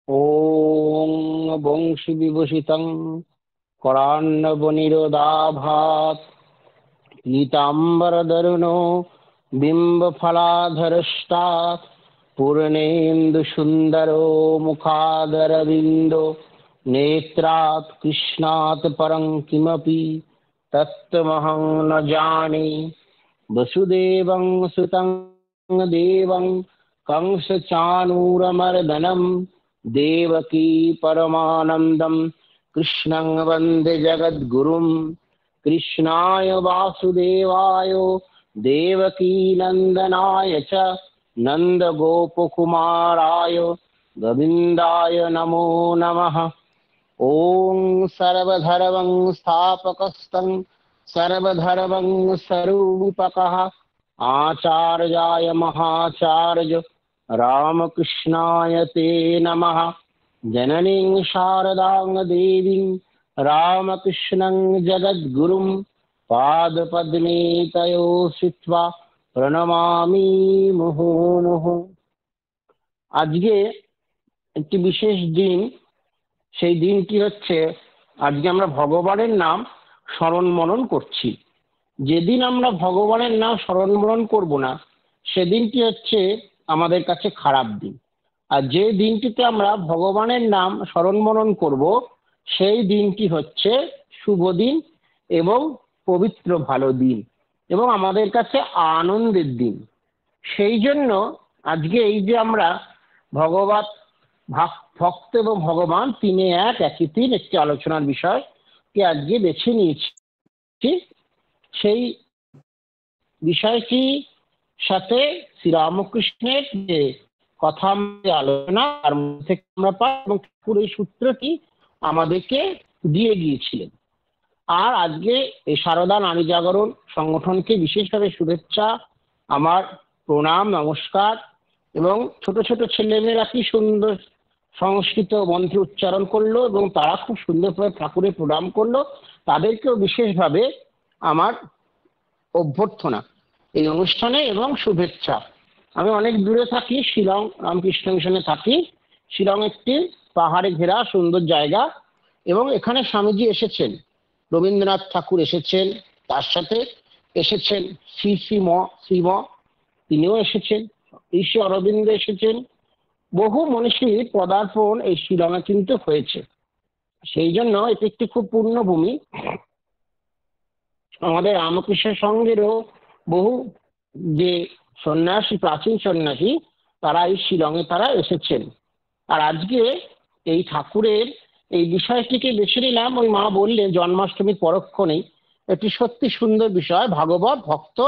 ॐ वंशि विभूषितं करान्नवनिरोधाभात् पीताम्बरधरुणो बिम्बफलाधरष्टात् पूर्णेन्दुसुन्दरो मुखादरविन्दो नेत्रात् कृष्णात् परं किमपि तत्त्वमहं न जाने। वसुदेवं सुतं देवं कंसचाणूरमर्दनं देवकी परमानन्दं कृष्णं वन्दे जगद्गुरुं। कृष्णाय वासुदेवाय देवकीनन्दनाय च नन्दगोपकुमाराय गोविन्दाय नमो नमः। ॐ सर्वधर्मं स्थापकस्तं सर्वधर्मं स्वरूपकः आचार्याय महाचार्य रामकृष्णाय ते नमः। जननीं शारदां देवीं रामकृष्णं जगद्गुरुं पादपद्मे तयो स्थित्वा প্রণমামি মুহুর্মুহু। আজকে একটি বিশেষ দিন। সেই দিনটি হচ্ছে আজকে আমরা ভগবানের নাম স্মরণ মনন করছি। যেদিন আমরা ভগবানের নাম স্মরণ মনন করব না সেদিনটি হচ্ছে আমাদের কাছে খারাপ দিন। আর যে দিনটিতে আমরা ভগবানের নাম স্মরণ মনন করব সেই দিনটি হচ্ছে শুভ দিন এবং পবিত্র ভালো দিন এবং আমাদের কাছে আনন্দের দিন। সেই জন্য আজকে এই যে আমরা ভগবত ভক্ত এবং ভগবান তিনে এক একই তিন একটি আলোচনার বিষয় কে আজকে বেছে নিয়েছি। সেই বিষয়টি সাথে শ্রীরামকৃষ্ণের যে কথা আলোচনা তার মধ্যে আমরা পাই এবং পুরো এই সূত্রটি আমাদেরকে দিয়ে গিয়েছিলেন। আর আজকে এই সারদা নারী জাগরণ সংগঠনকে বিশেষভাবে শুভেচ্ছা, আমার প্রণাম, নমস্কার। এবং ছোট ছোট ছেলেমেয়েরা কি সুন্দর সংস্কৃত মন্ত্র উচ্চারণ করলো এবং তারা খুব সুন্দরভাবে ঠাকুরের প্রণাম করলো, তাদেরকেও বিশেষভাবে আমার অভ্যর্থনা এই অনুষ্ঠানে এবং শুভেচ্ছা। আমি অনেক দূরে থাকি, শিলং রামকৃষ্ণ মিশনে থাকি। শিলং একটি পাহাড়ে ঘেরা সুন্দর জায়গা এবং এখানে স্বামীজি এসেছেন, রবীন্দ্রনাথ ঠাকুর এসেছেন, তার সাথে এসেছেন শ্রীম তিনিও এসেছেন, ঋষি অরবিন্দ এসেছেন। বহু মনীষী পদার্পণ এই শিলংয়ে কিন্তু হয়েছে। সেই জন্য এটি একটি খুব পূর্ণভূমি। আমাদের রামকৃষ্ণ সঙ্গেরও বহু যে সন্ন্যাসী, প্রাচীন সন্ন্যাসী, তারা এই শিলংয়ে তারা এসেছেন। আর আজকে এই ঠাকুরের এই বিষয়টিকে বেছে নিলাম। ওই মা বললেন জন্মাষ্টমীর পরক্ষণেই একটি সত্যি সুন্দর বিষয়, ভাগবত, ভক্ত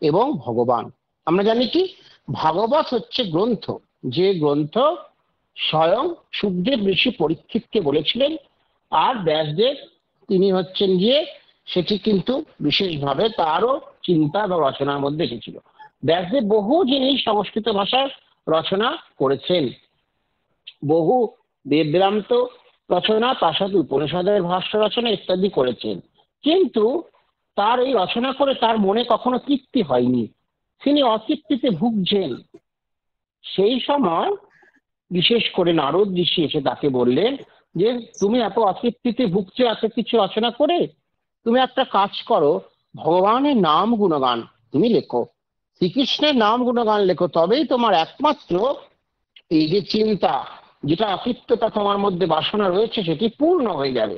এবং ভগবান। আমরা জানি কি ভাগবত হচ্ছে গ্রন্থ, যে গ্রন্থ স্বয়ং সুখদেব ঋষি পরীক্ষিতকে বলেছিলেন। আর ব্যাসদেব তিনি হচ্ছেন গিয়ে সেটি কিন্তু বিশেষভাবে তারও চিন্তা বা রচনার মধ্যে এসেছিল। ব্যাসদেব বহু জিনিস সংস্কৃত ভাষায় রচনা করেছেন, বহু বেদান্ত রচনা, তার সাথে উপনিষদের ভাষ্য রচনা ইত্যাদি করেছেন। কিন্তু তার এই রচনা করে তার মনে কখনো তৃপ্তি হয়নি, তিনি অতৃপ্তিতে ভুগছেন। সেই সময় বিশেষ করে নারদ ঋষি এসে তাকে বললেন যে তুমি এত অতৃপ্তিতে ভুগছো এত কিছু রচনা করে, তুমি একটা কাজ করো, ভগবানের নাম গুণগান তুমি লেখো, শ্রীকৃষ্ণের নাম গুণগান লেখো, তবেই তোমার একমাত্র এই যে চিন্তা, যেটা অতৃপ্ততা তোমার মধ্যে বাসনা রয়েছে সেটি পূর্ণ হয়ে যাবে।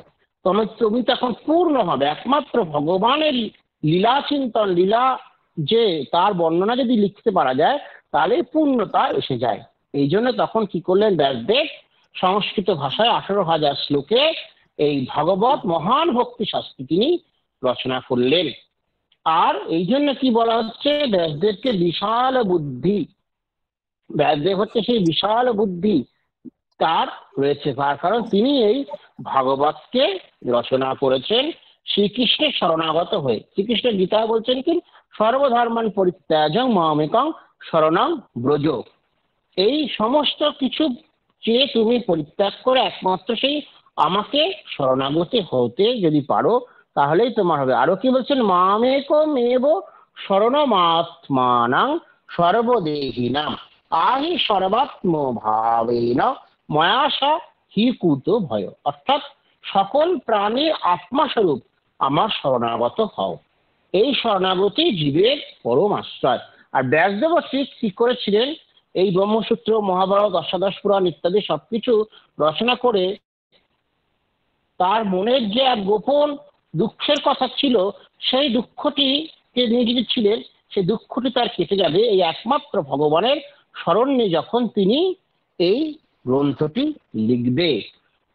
তুমি তখন পূর্ণ হবে। একমাত্র ভগবানের লীলা চিন্তন, লীলা যে তার বর্ণনা যদি লিখতে পারা যায় তাহলে পূর্ণতা এসে যায়। এই জন্য তখন কি করলেন ব্যাসদেব, সংস্কৃত ভাষায় 18,000 শ্লোকে এই ভাগবত মহান ভক্তি শাস্ত্র তিনি রচনা করলেন। আর এই জন্য কি বলা হচ্ছে, ব্যাসদেবকে বিশাল বুদ্ধি। ব্যাসদেব হচ্ছে সেই বিশাল বুদ্ধি তার রয়েছে, তার কারণ তিনি এই ভাগবতকে রচনা করেছেন শ্রীকৃষ্ণের শরণাগত হয়ে। শ্রীকৃষ্ণ গীতা বলছেন কি সর্বধর্মান পরিত্যাজ্যং মামেকং শরণং ব্রজ। এই সমস্ত কিছু চেয়ে তুমি পরিত্যাগ করে একমাত্র সেই আমাকে শরণাগতি হতে যদি পারো তাহলেই তোমার হবে। আরো কি বলছেন, মামেকমেব শরণমাত্মানাং সর্বদেহিনাং আহি সর্বাত্ম ভাবেন ময়াশা হি কুত ভয়, অর্থাৎ সকল প্রাণীর আত্মাস্বরূপ আমার শরণাগত হও। এই শরণাগতি জীবের পরম আশ্রয়। আর ব্যাসদেব ঠিক কি করেছিলেন, এই ব্রহ্মসূত্র, মহাভারত, অষ্টাদশ পুরাণ ইত্যাদি সবকিছু রচনা করে তার মনের যে এক গোপন দুঃখের কথা ছিল, সেই দুঃখটি যে নিয়ে ছিলেন, সেই দুঃখটি তার কেটে যাবে এই একমাত্র ভগবানের স্মরণ নিয়ে যখন তিনি এই গ্রন্থটি লিখবে।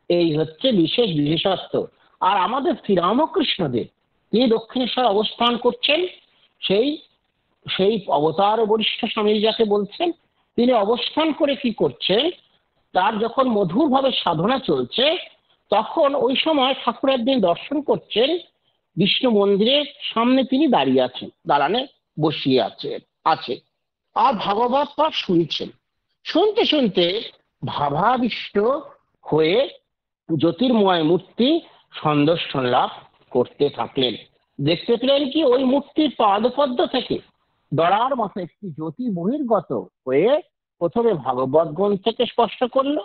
এই হচ্ছে বিশেষ বিশেষত্ব। আর আমাদের শ্রীরামকৃষ্ণদেব, তিনি দক্ষিণেশ্বর অবস্থান করছেন, সেই সেই অবতার বরিষ্ঠ স্বামী যাকে বলছেন, তিনি অবস্থান করে কি করছেন, তার যখন মধুরভাবে সাধনা চলছে, তখন ওই সময় ঠাকুর একদিন দর্শন করছেন, বিষ্ণু মন্দিরের সামনে তিনি দাঁড়িয়ে আছেন, দালানে বসিয়ে আছে আর ভাগবত পাঠ শুনছেন। শুনতে শুনতে ভাবাবিষ্ট হয়ে জ্যোতির্ময় মূর্তি সন্দর্শন লাভ করতে থাকলেন। দেখতে পেলেন কি, ওই মূর্তির পাদপদ্ম থেকে দরার মতো একটি জ্যোতি বহির্গত হয়ে প্রথমে ভাগবত গ্রন্থকে স্পর্শ করলো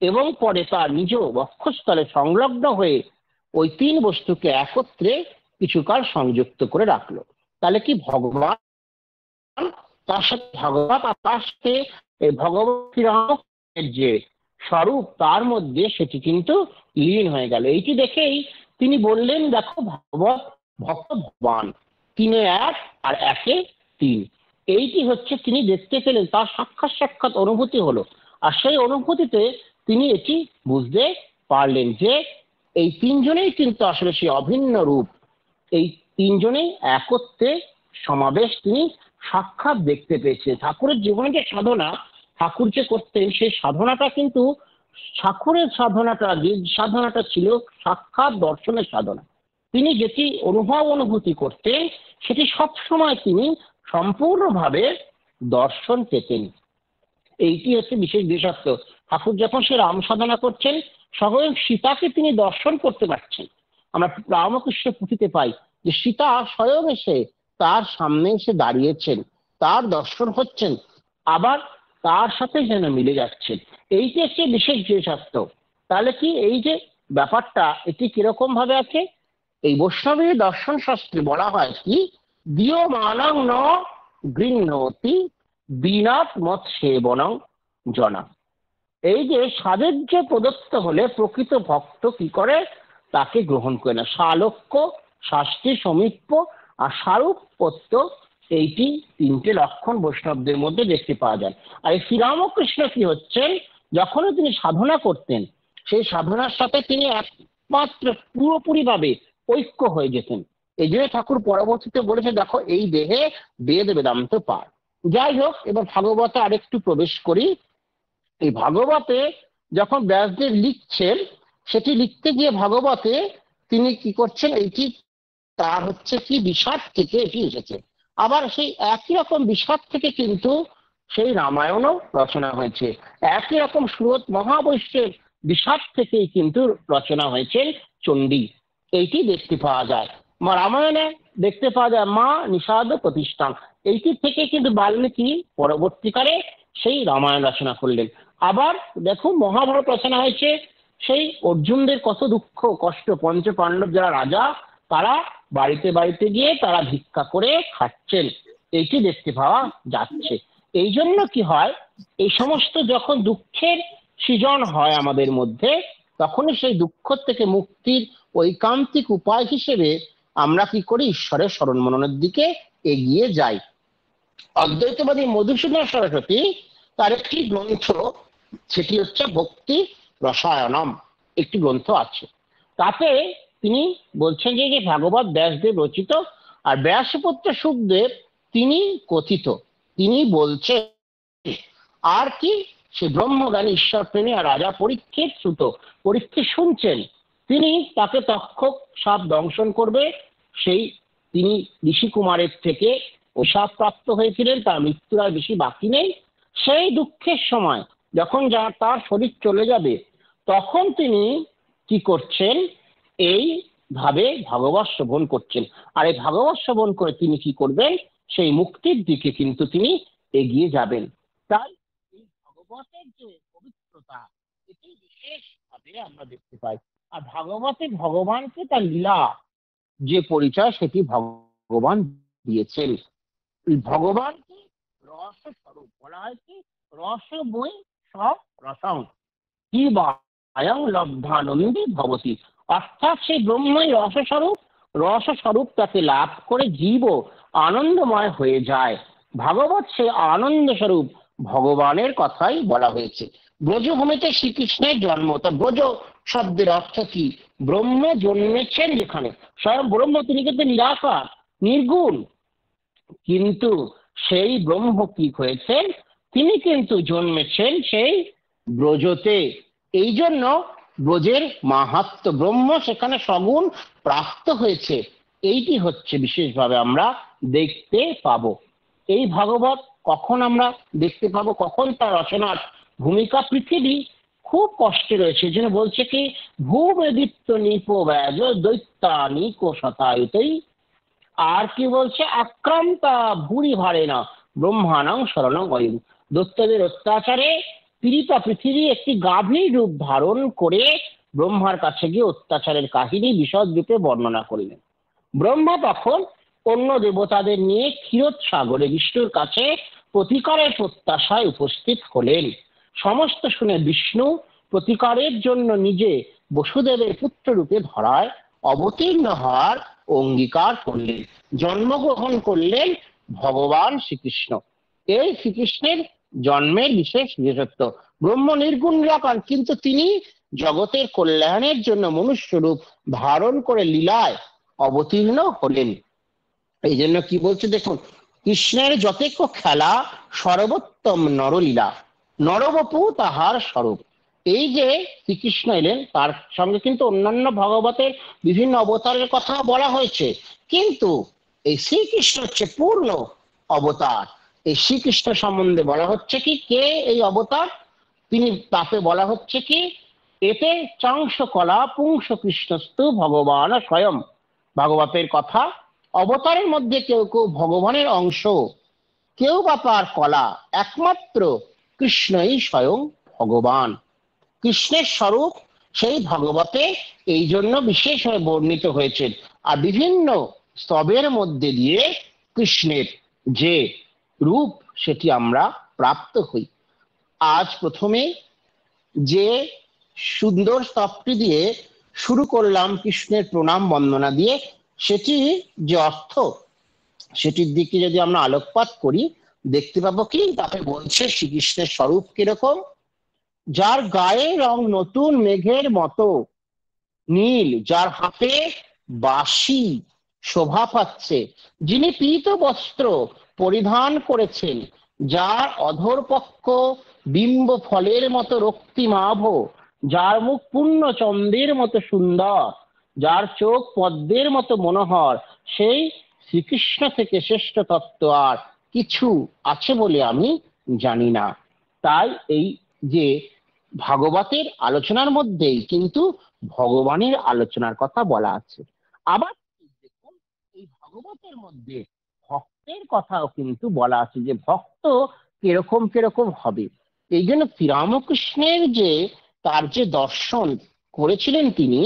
এবং পরে তার নিজ বক্ষস্থলে সংলগ্ন হয়ে ওই তিন বস্তুকে একত্রে কিছুকাল সংযুক্ত করে রাখলো। তাহলে কি ভগবান, তার সাথে ভগবত, আর তার সাথে এই ভগবত শ্রীরামের যে স্বরূপ, তার মধ্যে সেটি কিন্তু লীন হয়ে গেল। এইটি দেখেই তিনি বললেন, দেখো ভগবত ভক্ত ভগবান, তিনে এক আর একে তিন। এইটি হচ্ছে তিনি দেখতে পেলেন, তার সাক্ষাৎ অনুভূতি হলো। আর সেই অনুভূতিতে তিনি এটি বুঝতে পারলেন যে এই তিনজনেই কিন্তু আসলে সেই অভিন্ন রূপ। এই তিনজনেই একত্রে সমাবেশ তিনি সাক্ষাৎ দেখতে পেয়েছে। ঠাকুরের জীবনে যে সাধনা ঠাকুর যে করতেন, সেই সাধনাটা কিন্তু ঠাকুরের সাধনাটা, যে সাধনাটা ছিল সাক্ষাৎ দর্শনের সাধনা। তিনি যেটি অনুভূতি করতেন, সেটি সবসময় তিনি সম্পূর্ণভাবে দর্শন পেতেন। এইটি হচ্ছে বিশেষ বিশেষত্ব। ঠাকুর যখন সে রাম সাধনা করছেন, স্বয়ং সীতাকে তিনি দর্শন করতে পারছেন। আমরা রামকৃষ্ণ পুঁথিতে পাই যে সীতা স্বয়ং এসে তার সামনে এসে দাঁড়িয়েছেন, তার দর্শন হচ্ছেন, আবার তার সাথে যেন মিলে যাচ্ছেন। এইটি হচ্ছে বিশেষ বিশেষত্ব। তাহলে কি এই যে ব্যাপারটা, এটি কিরকম ভাবে আছে, এই বৈষ্ণবী দর্শন শাস্ত্রে বলা হয় কি, দিয় মানং ন গৃহ্ণতি বিনাত মত সেবনং জনা। এই যে সাবেজ্য প্রদত্ত হলে প্রকৃত ভক্ত কি করে, তাকে গ্রহণ করে না। সালোক্য, শাস্তি, সমীপ্য আর সারূপ্যত্ব, এইটি তিনটে লক্ষণ বৈষ্ণবদের মধ্যে দেখতে পাওয়া যায়। আর এই শ্রীরামকৃষ্ণ কি হচ্ছেন, যখনই তিনি সাধনা করতেন, সেই সাধনার সাথে তিনি একমাত্র পুরোপুরি ভাবে ঐক্য হয়ে যেতেন। এই জন্য ঠাকুর পরবর্তীতে বলেছে, দেখো এই দেহে বেদ বেদান্ত পার। যাই হোক, এবার ভাগবতে আরেকটু প্রবেশ করি। এই ভাগবতে যখন ব্যাসদেব লিখছেন, সেটি লিখতে গিয়ে ভাগবতে তিনি কি করছেন, এইটি তার হচ্ছে কি বিষাদ থেকে এটি এসেছে। আবার সেই একই রকম বিষাদ থেকে কিন্তু সেই রামায়ণও রচনা হয়েছে। একই রকম সুরত মহাবৈশ্যের বিষাদ থেকেই কিন্তু রচনা হয়েছে চণ্ডী। এইটি দেখতে পাওয়া যায় রামায়ণে, দেখতে পাওয়া যায় মা নিষাদ প্রতিষ্ঠান। এইটি থেকে কিন্তু বাল্মীকি পরবর্তীকালে সেই রামায়ণ রচনা করলেন। আবার দেখো মহাভারত রচনা হয়েছে, সেই অর্জুনদের কত দুঃখ কষ্ট, পঞ্চ পাণ্ডব যারা রাজা, তারা বাড়িতে বাড়িতে গিয়ে তারা ভিক্ষা করে খাচ্ছেন, এইটি দেখতে পাওয়া যাচ্ছে। এই জন্য কি হয়, এই সমস্ত যখন দুঃখের সৃজন হয় আমাদের মধ্যে, তখনই সেই দুঃখ থেকে মুক্তির ঐকান্তিক উপায় হিসেবে আমরা কি করি, ঈশ্বরের স্মরণ মননের দিকে এগিয়ে যাই। অদ্বৈতবাদী মধুসূদন সরস্বতী, তার একটি গ্রন্থ, সেটি হচ্ছে ভক্তি রসায়নম, একটি গ্রন্থ আছে। তাতে তিনি বলছেন যে ভাগবত ব্যাসদেব রচিত, আর ব্যাসপুত্র সুখদেব তিনি কথিত। তিনি বলছেন আর কি, সে ব্রহ্মজ্ঞানী ঈশ্বর প্রেমী আর রাজা পরীক্ষিত সুত। পরীক্ষিত শুনছেন, তিনি তাকে তক্ষক সাপ দংশন করবে, সেই তিনি ঋষি কুমারের থেকে অভিশাপ প্রাপ্ত হয়েছিলেন, তার মৃত্যুর আর বেশি বাকি নেই। সেই দুঃখের সময় যখন তার শরীর চলে যাবে, তখন তিনি কি করছেন, এই ভাবে ভাগবত শ্রবণ করছেন। আর এই ভাগবত শ্রবণ করে তিনি কি করবেন, সেই মুক্তির দিকে কিন্তু তিনি এগিয়ে যাবেন। তাই এই ভাগবতের যে পবিত্রতা, এটি বিশেষভাবে আমরা দেখতে পাই। আর ভাগবতে ভগবানকে তার লীলা যে পরিচয় সেটি ভগবান দিয়েছেন। ভগবানকে রস স্বরূপ বলা হয় কি, রস বই সব রসং কি বায়ং লব্ধানন্দী ভবতি, অর্থাৎ সেই ব্রহ্মই রসস্বরূপ, রসস্বরূপ তাকে লাভ করে জীব আনন্দময় হয়ে যায়। ভাগবত সেই আনন্দ স্বরূপ ভগবানের কথাই বলা হয়েছে। ব্রজভূমিতে শ্রীকৃষ্ণের জন্ম, তা ব্রজ শব্দের অর্থ কি? ব্রহ্ম জন্মেছেন যেখানে, স্বয়ং ব্রহ্ম, তিনি কিন্তু নিরাকার নির্গুণ, কিন্তু সেই ব্রহ্ম কি হয়েছেন, তিনি কিন্তু জন্মেছেন সেই ব্রজতে। এই জন্য ব্রজের মাহাত্ম্য, ব্রহ্ম সেখানে সগুণ প্রাপ্ত হয়েছে, এইটি হচ্ছে বিশেষভাবে আমরা দেখতে পাবো। এই ভাগবত কখন আমরা দেখতে পাবো, কখন তার রচনার ভূমিকা? পৃথিবী খুব কষ্টে রয়েছে, এই জন্য বলছে কি, ভূবেদিত্য নিপ ব্যাজ দৈত্যা নিকো শতায়ুতই, আর কি বলছে, আক্রান্তা ভুরি ভারে না ব্রহ্মাণং শরণং অয়ু, দৈত্যদের অত্যাচারে পীড়িতা পৃথিবী একটি গাভীর রূপ ধারণ করে ব্রহ্মার কাছে গিয়ে অত্যাচারের কাহিনী বিশদ রূপে বর্ণনা করলেন। ব্রহ্মা তখন অন্য দেবতাদের নিয়ে ক্ষীরোদ সাগরে বিষ্ণুর কাছে প্রতিকারের প্রত্যাশায় উপস্থিত হলেন। সমস্ত শুনে বিষ্ণু প্রতিকারের জন্য নিজে বসুদেবের পুত্র রূপে ধরায় অবতীর্ণ হওয়ার অঙ্গীকার করলেন। জন্মগ্রহণ করলেন ভগবান শ্রীকৃষ্ণ। এই শ্রীকৃষ্ণের জন্মের বিশেষ বিশেষত্ব, ব্রহ্ম নির্গুণ নিরাকার, কিন্তু তিনি জগতের কল্যাণের জন্য মনুষ্য রূপ ধারণ করে লীলায় অবতীর্ণ হলেন। এই জন্য কি বলছে দেখুন, কৃষ্ণের যতেক খেলা সর্বোত্তম নরলীলা, নরবপু তাহার স্বরূপ। এই যে শ্রীকৃষ্ণ এলেন, তার সঙ্গে কিন্তু অন্যান্য ভগবতের বিভিন্ন অবতারের কথা বলা হয়েছে, কিন্তু এই শ্রীকৃষ্ণ হচ্ছে পূর্ণ অবতার। এই শ্রীকৃষ্ণ সম্বন্ধে বলা হচ্ছে কি, কে এই অবতার, তিনি তাতে বলা হচ্ছে কি, এতে চাংশ কলা পুংস কৃষ্ণস্তু ভগবান স্বয়ং। ভাগবতের কথা, অবতারের মধ্যে কেউ কেউ ভগবানের অংশ, কেউ বা তার কলা, একমাত্র কৃষ্ণই স্বয়ং ভগবান। কৃষ্ণের স্বরূপ সেই ভগবতে এই জন্য বিশেষভাবে বর্ণিত হয়েছে। আর বিভিন্ন স্তবের মধ্যে দিয়ে কৃষ্ণের যে রূপ সেটি আমরা প্রাপ্ত হই। আজ প্রথমে যে সুন্দর স্তবটি দিয়ে শুরু করলাম কৃষ্ণের প্রণাম বন্দনা দিয়ে, সেটি যে অর্থ সেটির দিকে যদি আমরা আলোকপাত করি, দেখতে পাবো কি, তাতে বলছে শ্রীকৃষ্ণের স্বরূপ কিরকম, যার গায়ে রং নতুন মেঘের মতো নীল, যার হাতে বাঁশি শোভা পাচ্ছে, যিনি পীত বস্ত্র পরিধান করেছেন, যার অধর পক্ষ বিম্ব ফলের মতো রক্তিমাভ, যার মুখ পূর্ণ চন্দ্রের মতো সুন্দর, যার চোখ পদ্মের মতো মনোহর, সেই শ্রীকৃষ্ণ থেকে শ্রেষ্ঠ তত্ত্ব আর কিছু আছে বলে আমি জানি না। তাই এই যে ভাগবতের আলোচনার মধ্যেই কিন্তু ভগবানের আলোচনার কথা বলা আছে। আবার দেখুন, এই ভাগবতের মধ্যে ভক্তের কথাও কিন্তু বলা আছে, যে ভক্ত কিরকম কিরকম হবে। এই জন্য শ্রীরামকৃষ্ণের যে তার যে দর্শন করেছিলেন তিনি,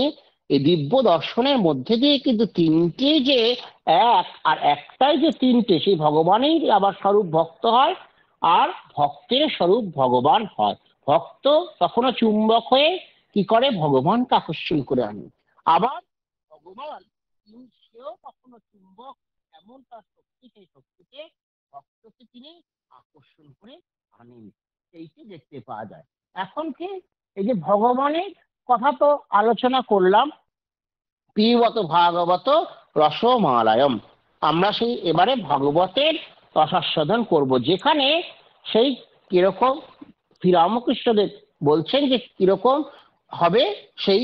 এই দিব্য দর্শনের মধ্যে দিয়ে কিন্তু তিনটে যে এক, আর একটাই যে তিনটে, সেই ভগবানের আবার স্বরূপ ভক্ত হয়, আর ভক্তের স্বরূপ ভগবান হয়। ভক্ত তখনও চুম্বক হয়ে কি করে, ভগবানকে আকর্ষণ করে আনে। আবার ভগবান সেও কখনো চুম্বক, এমন তার শক্তি, সেই শক্তিকে ভক্তকে তিনি আকর্ষণ করে আনেন, এইটি দেখতে পাওয়া যায়। এখন কি, এই যে ভগবানের কথা তো আলোচনা করলাম, পিবত ভাগবত রসমালায়ম, আমরা সেই এবারে ভাগবতের রসাস্বাদন করব, যেখানে সেই কিরকম শ্রীরামকৃষ্ণদেব বলছেন যে কিরকম হবে সেই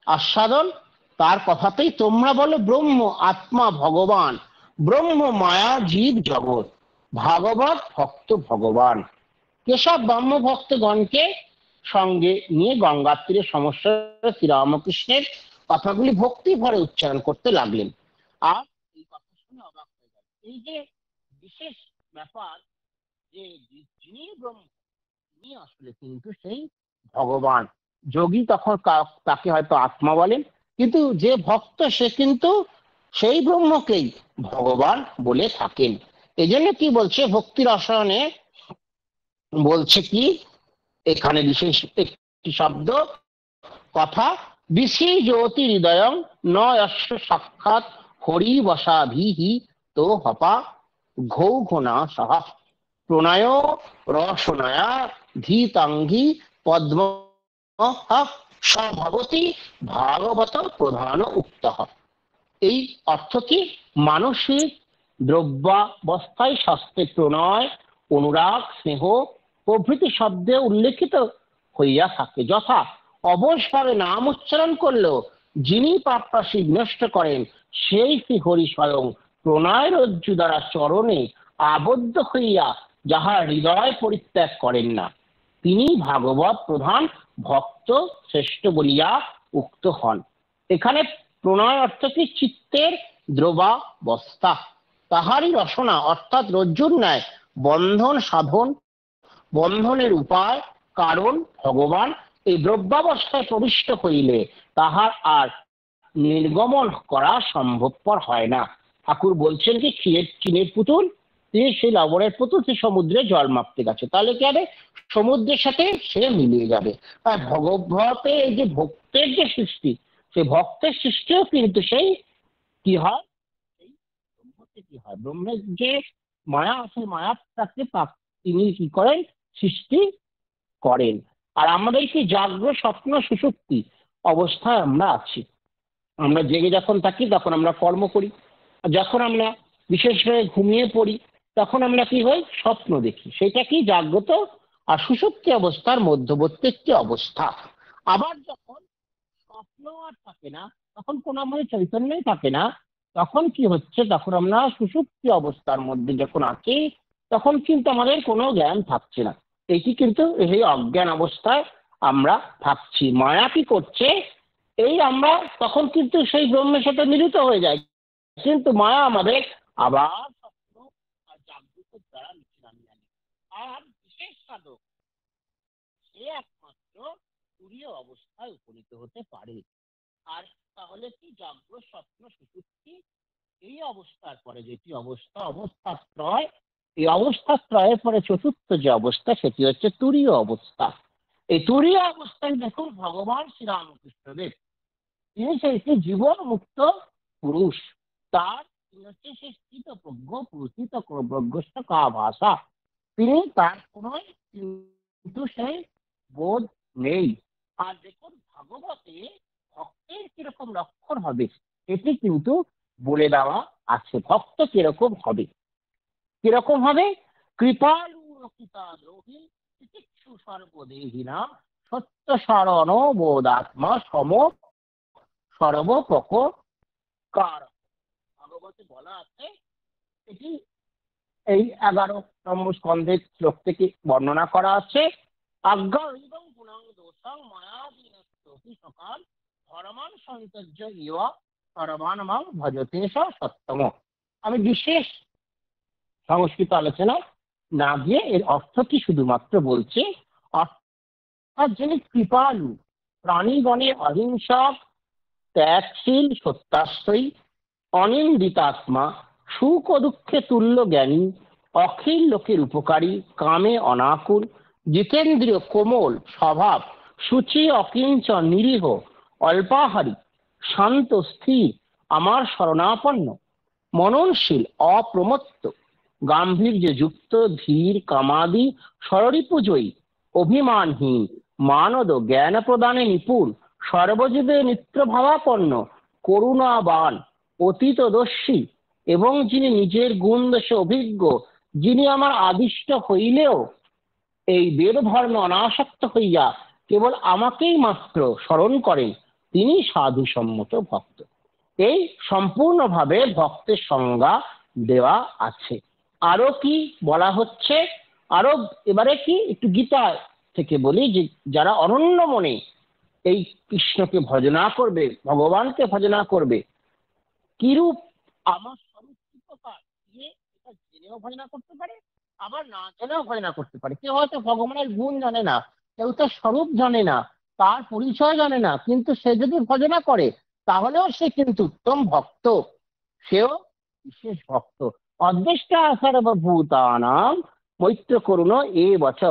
আস্বাদন। তার কথাতেই তোমরা বলো ব্রহ্ম আত্মা ভগবান, ব্রহ্ম মায়া জীব জগৎ, ভাগবত ভক্ত ভগবান। কেশব ব্রহ্ম ভক্তগণকে সঙ্গে নিয়ে গঙ্গার তীরে সমস্যা শ্রীরামকৃষ্ণের কথাগুলি ভক্তি ভরে উচ্চারণ করতে লাগলেন। আর এই কথা শুনে অবাক হয়ে গেল, এই যে বিশেষ ব্যাপার, যে যিনি ব্রহ্ম তিনি আসলে কিন্তু সেই ভগবান। যোগী তখন তাকে হয়তো আত্মা বলেন, কিন্তু যে ভক্ত সে কিন্তু সেই ব্রহ্মকেই ভগবান বলে থাকেন। এই জন্য কি বলছে ভক্তি রসায়নে, বলছে কি এখানে বিশেষ একটি শব্দ কথা, বিশি জ্যোতি হৃদয়ং নয়স্য সাক্ষাৎ হরি বসাভিহি তো হপা ঘৌঘনা সাহা প্রণয় রসনয়া ধীতাঙ্গি পদ্ম স্বভবতি ভাগবত প্রধান উক্ত। এই অর্থ কি, মানসিক দ্রব্যাবস্থায় শাস্ত্রে প্রণয়, অনুরাগ, স্নেহ প্রভৃতি শব্দে উল্লেখিত হইয়া থাকে। যথা অবসভাবে নাম উচ্চারণ করলেও যিনি পাপরাশি বিনষ্ট করেন সেই শ্রী হরি স্বয়ং প্রণয় রজ্জু দ্বারা চরণে আবদ্ধ হইয়া যাহার হৃদয় পরিত্যাগ করেন না, তিনি ভাগবত প্রধান ভক্ত শ্রেষ্ঠ বলিয়া উক্ত হন। এখানে প্রণয় অর্থ কি, চিত্তের দ্রবাবস্থা, তাহারই রসনা অর্থাৎ রজ্জুর ন্যায় বন্ধন সাধন, বন্ধনের উপায় কারণ ভগবান। এই দ্রব্যাবস্থায় প্রবিষ্ট হইলে তাহার আর নির্গমন করা সম্ভবপর হয় না। ঠাকুর বলছেন কি, চীনের পুতুল, তিনি সেই লবণের পুতুল, সে সমুদ্রে জল মাপতে গেছে, তাহলে কি হবে, সমুদ্রের সাথে সে মিলিয়ে যাবে। আর ভগবতে এই যে ভক্তের যে সৃষ্টি, সেই ভক্তের সৃষ্টিও কিন্তু সেই কি হয়, সেই ব্রহ্মতে কি হয়, ব্রহ্মের যে মায়া আছে, মায়াটাকে তিনি কি করেন, সৃষ্টি করেন। আর আমাদের কি জাগ্রত স্বপ্ন সুষুপ্তি অবস্থায় আমরা আছি। আমরা জেগে যখন থাকি তখন আমরা কর্ম করি, আর যখন আমরা বিশেষভাবে ঘুমিয়ে পড়ি তখন আমরা কি হই, স্বপ্ন দেখি। সেটা কি জাগ্রত আর সুষুপ্তি অবস্থার মধ্যবর্তী একটি অবস্থা। আবার যখন স্বপ্ন আর থাকে না, তখন কোনো আমাদের চৈতন্যই থাকে না, তখন কি হচ্ছে, তখন আমরা সুষুপ্তি অবস্থার মধ্যে যখন আছি তখন কিন্তু আমাদের কোনো জ্ঞান থাকছে না। এটি কিন্তু এই অজ্ঞান অবস্থায় আমরা থাকছি। মায়া কি করছে, এই আমরা তখন কিন্তু সেই ব্রহ্মের সাথে মিলিত হয়ে যাই, কিন্তু মায়া আমাদের আবার স্বপ্ন আর জাগ্রত দ্বারা নিচে নামিয়ে আনে। আর বিশেষ সাধক সে একমাত্র তুরীয় অবস্থায় উপনীত হতে পারে। আর তাহলে কি, জাগ্রত স্বপ্ন সুষুপ্তি এই অবস্থার পরে যেটি অবস্থা, অবস্থাত্রয়, এই অবস্থাত্রয়ের পরে চতুর্থ যে অবস্থা সেটি হচ্ছে তুরীয় অবস্থা। এই তুরীয় অবস্থায় দেখুন ভগবান শ্রীরামকৃষ্ণদেব, তিনি সেই জীবন মুক্ত পুরুষ, তার তিনি হচ্ছে সে স্থিত প্রজ্ঞ পুরুষিত প্রজ্ঞস্ত কা ভাষা, তিনি তার কোন কিন্তু সেই বোধ নেই। আর দেখুন ভাগবতে ভক্তের কিরকম লক্ষণ হবে এটি কিন্তু বলে দেওয়া আছে। ভক্ত কিরকম হবে, কিরকম হবে, কৃপালু রক্ষিতা দ্রোহী চিকিৎসু সর্বদেহিনা সত্য শরণ বোধাত্মা সম সর্বপ্রকার। ভাগবতে বলা আছে, এটি এই 11 নম্বর স্কন্ধের শ্লোক থেকে বর্ণনা করা আছে। আজ্ঞা এবং গুণাং দোষাং মায়াবিনস্তি সকাল ধর্মান সন্তর্য ইয়া সর্বান মাং ভজতে সত্যম। আমি বিশেষ সংস্কৃত আলোচনা না দিয়ে এর অর্থ কি শুধুমাত্র বলছে, অর্থাৎ যিনি কৃপালু, প্রাণীগণে অহিংসক, ত্যাগশীল, সত্যাশ্রয়ী, অনিন্দিতাত্মা, সুখ ও দুঃখে তুল্য জ্ঞানী, অখিল লোকের উপকারী, কামে অনাকুল, জিতেন্দ্রিয়, কোমল স্বভাব, সূচি অকিঞ্চন, নিরীহ, অল্পাহারী, শান্ত, স্থির, আমার শরণাপন্ন, মননশীল, অপ্রমত্ত, গাম্ভীর্য যুক্ত, ধীর, কামাদি, ষড়রিপুজয়ী, অভিমানহীন, মানদ, জ্ঞান প্রদানে নিপুণ, সর্বজীবে নিত্য ভাবাপন্ন, করুণাবান, অতীতদর্শী, এবং যিনি নিজের গুণ দোষে অভিজ্ঞ, যিনি আমার আদিষ্ট হইলেও এই বেদ ধর্মে অনাসক্ত হইয়া কেবল আমাকেই মাত্র স্মরণ করেন, তিনি সাধু সম্মত ভক্ত। এই সম্পূর্ণভাবে ভক্তের সংজ্ঞা দেওয়া আছে। আরো কি বলা হচ্ছে, আরো এবারে কি একটু গীতা থেকে বলি, যে যারা অনন্য মনে এই কৃষ্ণকে ভজনা করবে, ভগবানকে ভজনা করবে, কিরূপ আমার স্বরূপ কি প্রকার, এটা জেনেও ভজনা করতে পারে, আবার না জেনেও ভজনা করতে পারে। কেউ হয়তো ভগবানের গুণ জানে না, কেউ তার স্বরূপ জানে না, তার পরিচয় জানে না, কিন্তু সে যদি ভজনা করে তাহলেও সে কিন্তু উত্তম ভক্ত, সেও বিশেষ ভক্ত। অদ্বেষ্টা সর্বভূতানাং মৈত্র করুণ এ বচ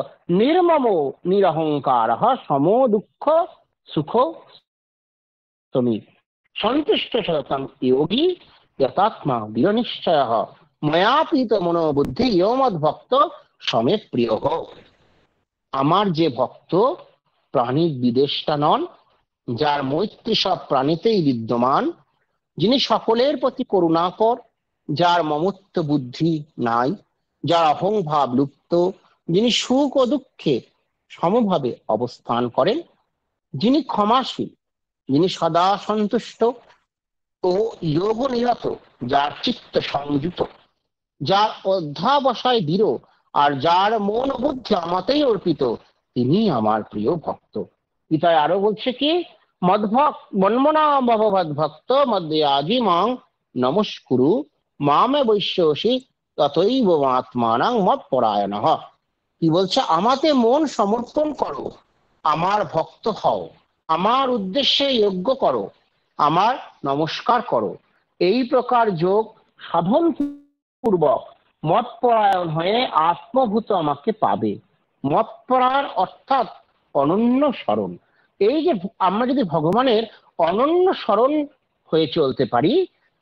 নির্মম নিরহংকার সমো দুঃখ সুখ তুমি সন্তুষ্ট সততং যোগী যতাত্মা দৃঢ়নিশ্চয় ময়াপীত মনোবুদ্ধি ইয়মদ ভক্ত সমে প্রিয়। আমার যে ভক্ত প্রাণীর বিদেষ্টা নন, যার মৈত্রী সব প্রাণীতেই বিদ্যমান, যিনি সকলের প্রতি করুণাকর, যার মমত্ব বুদ্ধি নাই, যার অহংভাব লুপ্ত, যিনি সুখ ও দুঃখে সমভাবে অবস্থান করেন, যিনি ক্ষমাশীল, যিনি সদা সন্তুষ্ট ও যোগ নিরত, যার চিত্ত সংযুত, যার অধ্যাবসায় দৃঢ়, আর যার মন ও বুদ্ধি আমাতেই অর্পিত, তিনি আমার প্রিয় ভক্ত। গীতায় আরো বলছে কি, মদ্ভক্ত মন্মনা ভবৎ ভক্ত মধ্যে আজি মাং নমস্কুরু মামে বৈশ্যসি ততৈব আত্মানাং মত পরায়ণ। কি বলছে, আমাতে মন সমর্পণ করো, আমার ভক্ত হও, আমার উদ্দেশ্যে যজ্ঞ করো, আমার নমস্কার করো। এই প্রকার যোগ সাধন পূর্বক মতপরায়ণ হয়ে আত্মভূত আমাকে পাবে। মতপরায়ণ অর্থাৎ অনন্য স্মরণ। এই যে আমরা যদি ভগবানের অনন্য স্মরণ হয়ে চলতে পারি,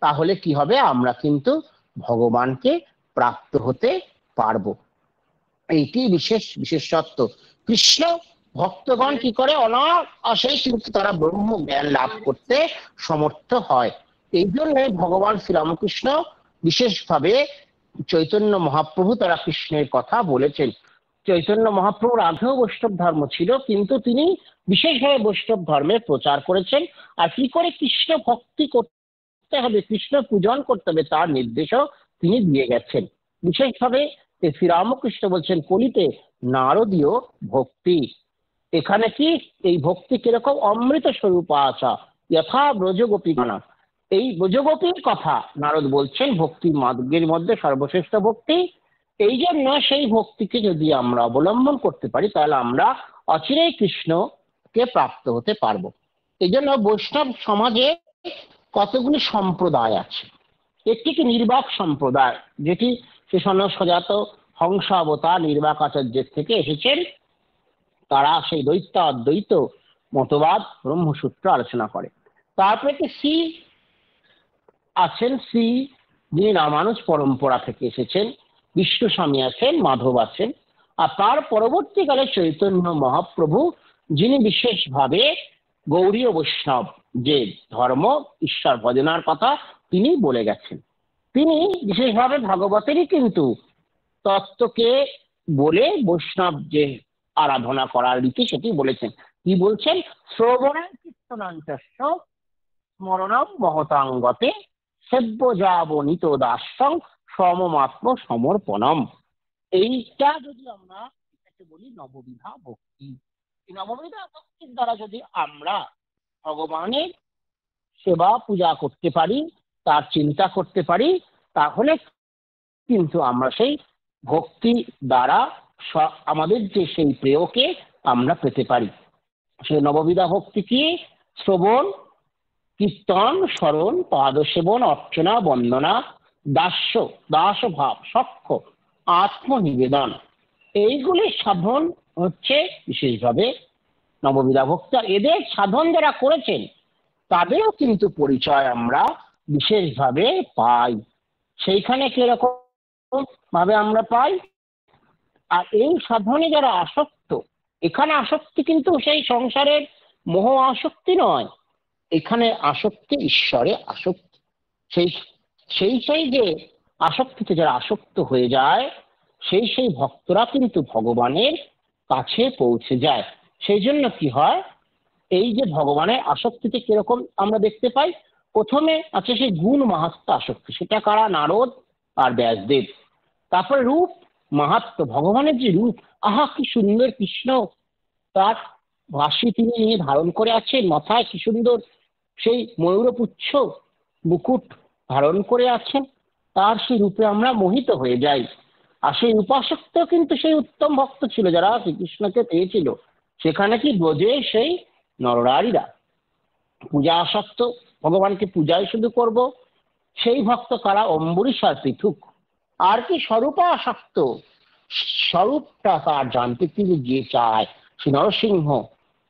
তাহলে কি হবে, আমরা কিন্তু ভগবানকে প্রাপ্ত হতে পারবো। এইটি বিশেষ বিশেষত্ব। কৃষ্ণ ভক্তগণ কি করে, অনায়াসেই কিন্তু তারা ব্রহ্ম জ্ঞান লাভ করতে সমর্থ হয়। এই জন্য ভগবান শ্রীরামকৃষ্ণ বিশেষভাবে চৈতন্য মহাপ্রভু তারা কৃষ্ণের কথা বলেছেন। চৈতন্য মহাপ্রভুর আগেও বৈষ্ণব ধর্ম ছিল, কিন্তু তিনি বিশেষভাবে বৈষ্ণব ধর্মের প্রচার করেছেন। আর কি করে কৃষ্ণ ভক্তি করতে হবে, কৃষ্ণ পূজন করতে হবে, তার নির্দেশও তিনি দিয়ে গেছেন। বিশেষভাবে শ্রীরামকৃষ্ণ বলছেন কলিতে নারদীয় ভক্তি। এখানে কি, এই ভক্তি কিরকম, অমৃত স্বরূপ আশা যথা ব্রজগোপী গানা। এই ব্রজগোপীর কথা নারদ বলছেন ভক্তির মার্গের মধ্যে সর্বশ্রেষ্ঠ ভক্তি। এই জন্য সেই ভক্তিকে যদি আমরা অবলম্বন করতে পারি, তাহলে আমরা অচিরেই কৃষ্ণকে প্রাপ্ত হতে পারবো। এই জন্য বৈষ্ণব সমাজে কতগুলি সম্প্রদায় আছে। একটি কি নির্বাক সম্প্রদায়, যেটি শেষন সজাত হংস অবতার নির্বাক আচার্যের থেকে এসেছেন। তারা সেই দ্বৈত অদ্বৈত মতবাদ ব্রহ্মসূত্র আলোচনা করে। তারপরে কি শ্রী আছেন, শ্রী যিনি রামানুজ পরম্পরা থেকে এসেছেন, বিষ্ণু স্বামী আছেন, মাধব আছেন। আর তার পরবর্তীকালে চৈতন্য মহাপ্রভু, যিনি বিশেষভাবে গৌড়ীয় বৈষ্ণব যে ধর্ম, ঈশ্বর ভজনার কথা তিনি বলে গেছেন। তিনি বিশেষভাবে ভাগবতেরই কিন্তু তত্ত্বকে বলে বৈষ্ণব যে আরাধনা করার রীতি সেটি বলেছেন। কি বলছেন, শ্রবণের কীর্তনাঞ্চস্য স্মরণম মহতাঙ্গতে সেব্য যাবনিত দাস্যং সমমাত্ম সমর্পণম। এইটা যদি আমরা এটাকে বলি নববিধা ভক্তি। এই নববিধা ভক্তির দ্বারা যদি আমরা ভগবানের সেবা পূজা করতে পারি, তার চিন্তা করতে পারি, তাহলে কিন্তু আমরা সেই ভক্তি দ্বারা আমাদের যে সেই প্রেয়কে আমরা পেতে পারি। সেই নববিধা ভক্তি কি, শ্রবণ, কীর্তন, স্মরণ, পাদসেবন, অর্চনা, বন্দনা, দাস্য দাস ভাব, সখ্য, আত্মনিবেদন, এইগুলি সাধন হচ্ছে বিশেষভাবে নববিধা ভক্তি। আর এদের সাধন যারা করেছেন তাদেরও কিন্তু পরিচয় আমরা বিশেষভাবে পাই। সেইখানে কিরকম ভাবে আমরা পাই, আর এই সাধনে যারা আসক্ত, এখানে আসক্তি কিন্তু সেই সংসারের মোহ আসক্তি নয়, এখানে আসক্তি ঈশ্বরে আসক্তি। সেই সেই সেই যে আসক্তিতে যারা আসক্ত হয়ে যায়, সেই সেই ভক্তরা কিন্তু ভগবানের কাছে পৌঁছে যায়। সেই জন্য কি হয়, এই যে ভগবানের আসক্তিতে কিরকম আমরা দেখতে পাই, প্রথমে আছে সেই গুণ মাহাত্ম্য আসক্তি, সেটা কারা, নারদ আর ব্যাসদেব। তারপরে রূপ মাহাত্ম্য, ভগবানের যে রূপ, আহা কি সুন্দর কৃষ্ণ, তার বাঁশি তিনি নিয়ে ধারণ করে আছেন, মাথায় কি সুন্দর সেই ময়ূরপুচ্ছ মুকুট ধারণ করে আছেন, তার সেই রূপে আমরা মোহিত হয়ে যাই। আর সেই উপাসক্ত কিন্তু সেই উত্তম ভক্ত ছিল, যারা শ্রীকৃষ্ণকে পেয়েছিল। সেখানে কি ব্রজে সেই নরনারীরা পূজা আসক্ত, ভগবানকে পূজাই শুধু করব, সেই ভক্ত কারা? অম্বরীশ আর পৃথুক। আর কি স্বরূপা আসক্ত, স্বরূপটা তার জানতে তিনি যে চায়। শ্রী নরসিংহ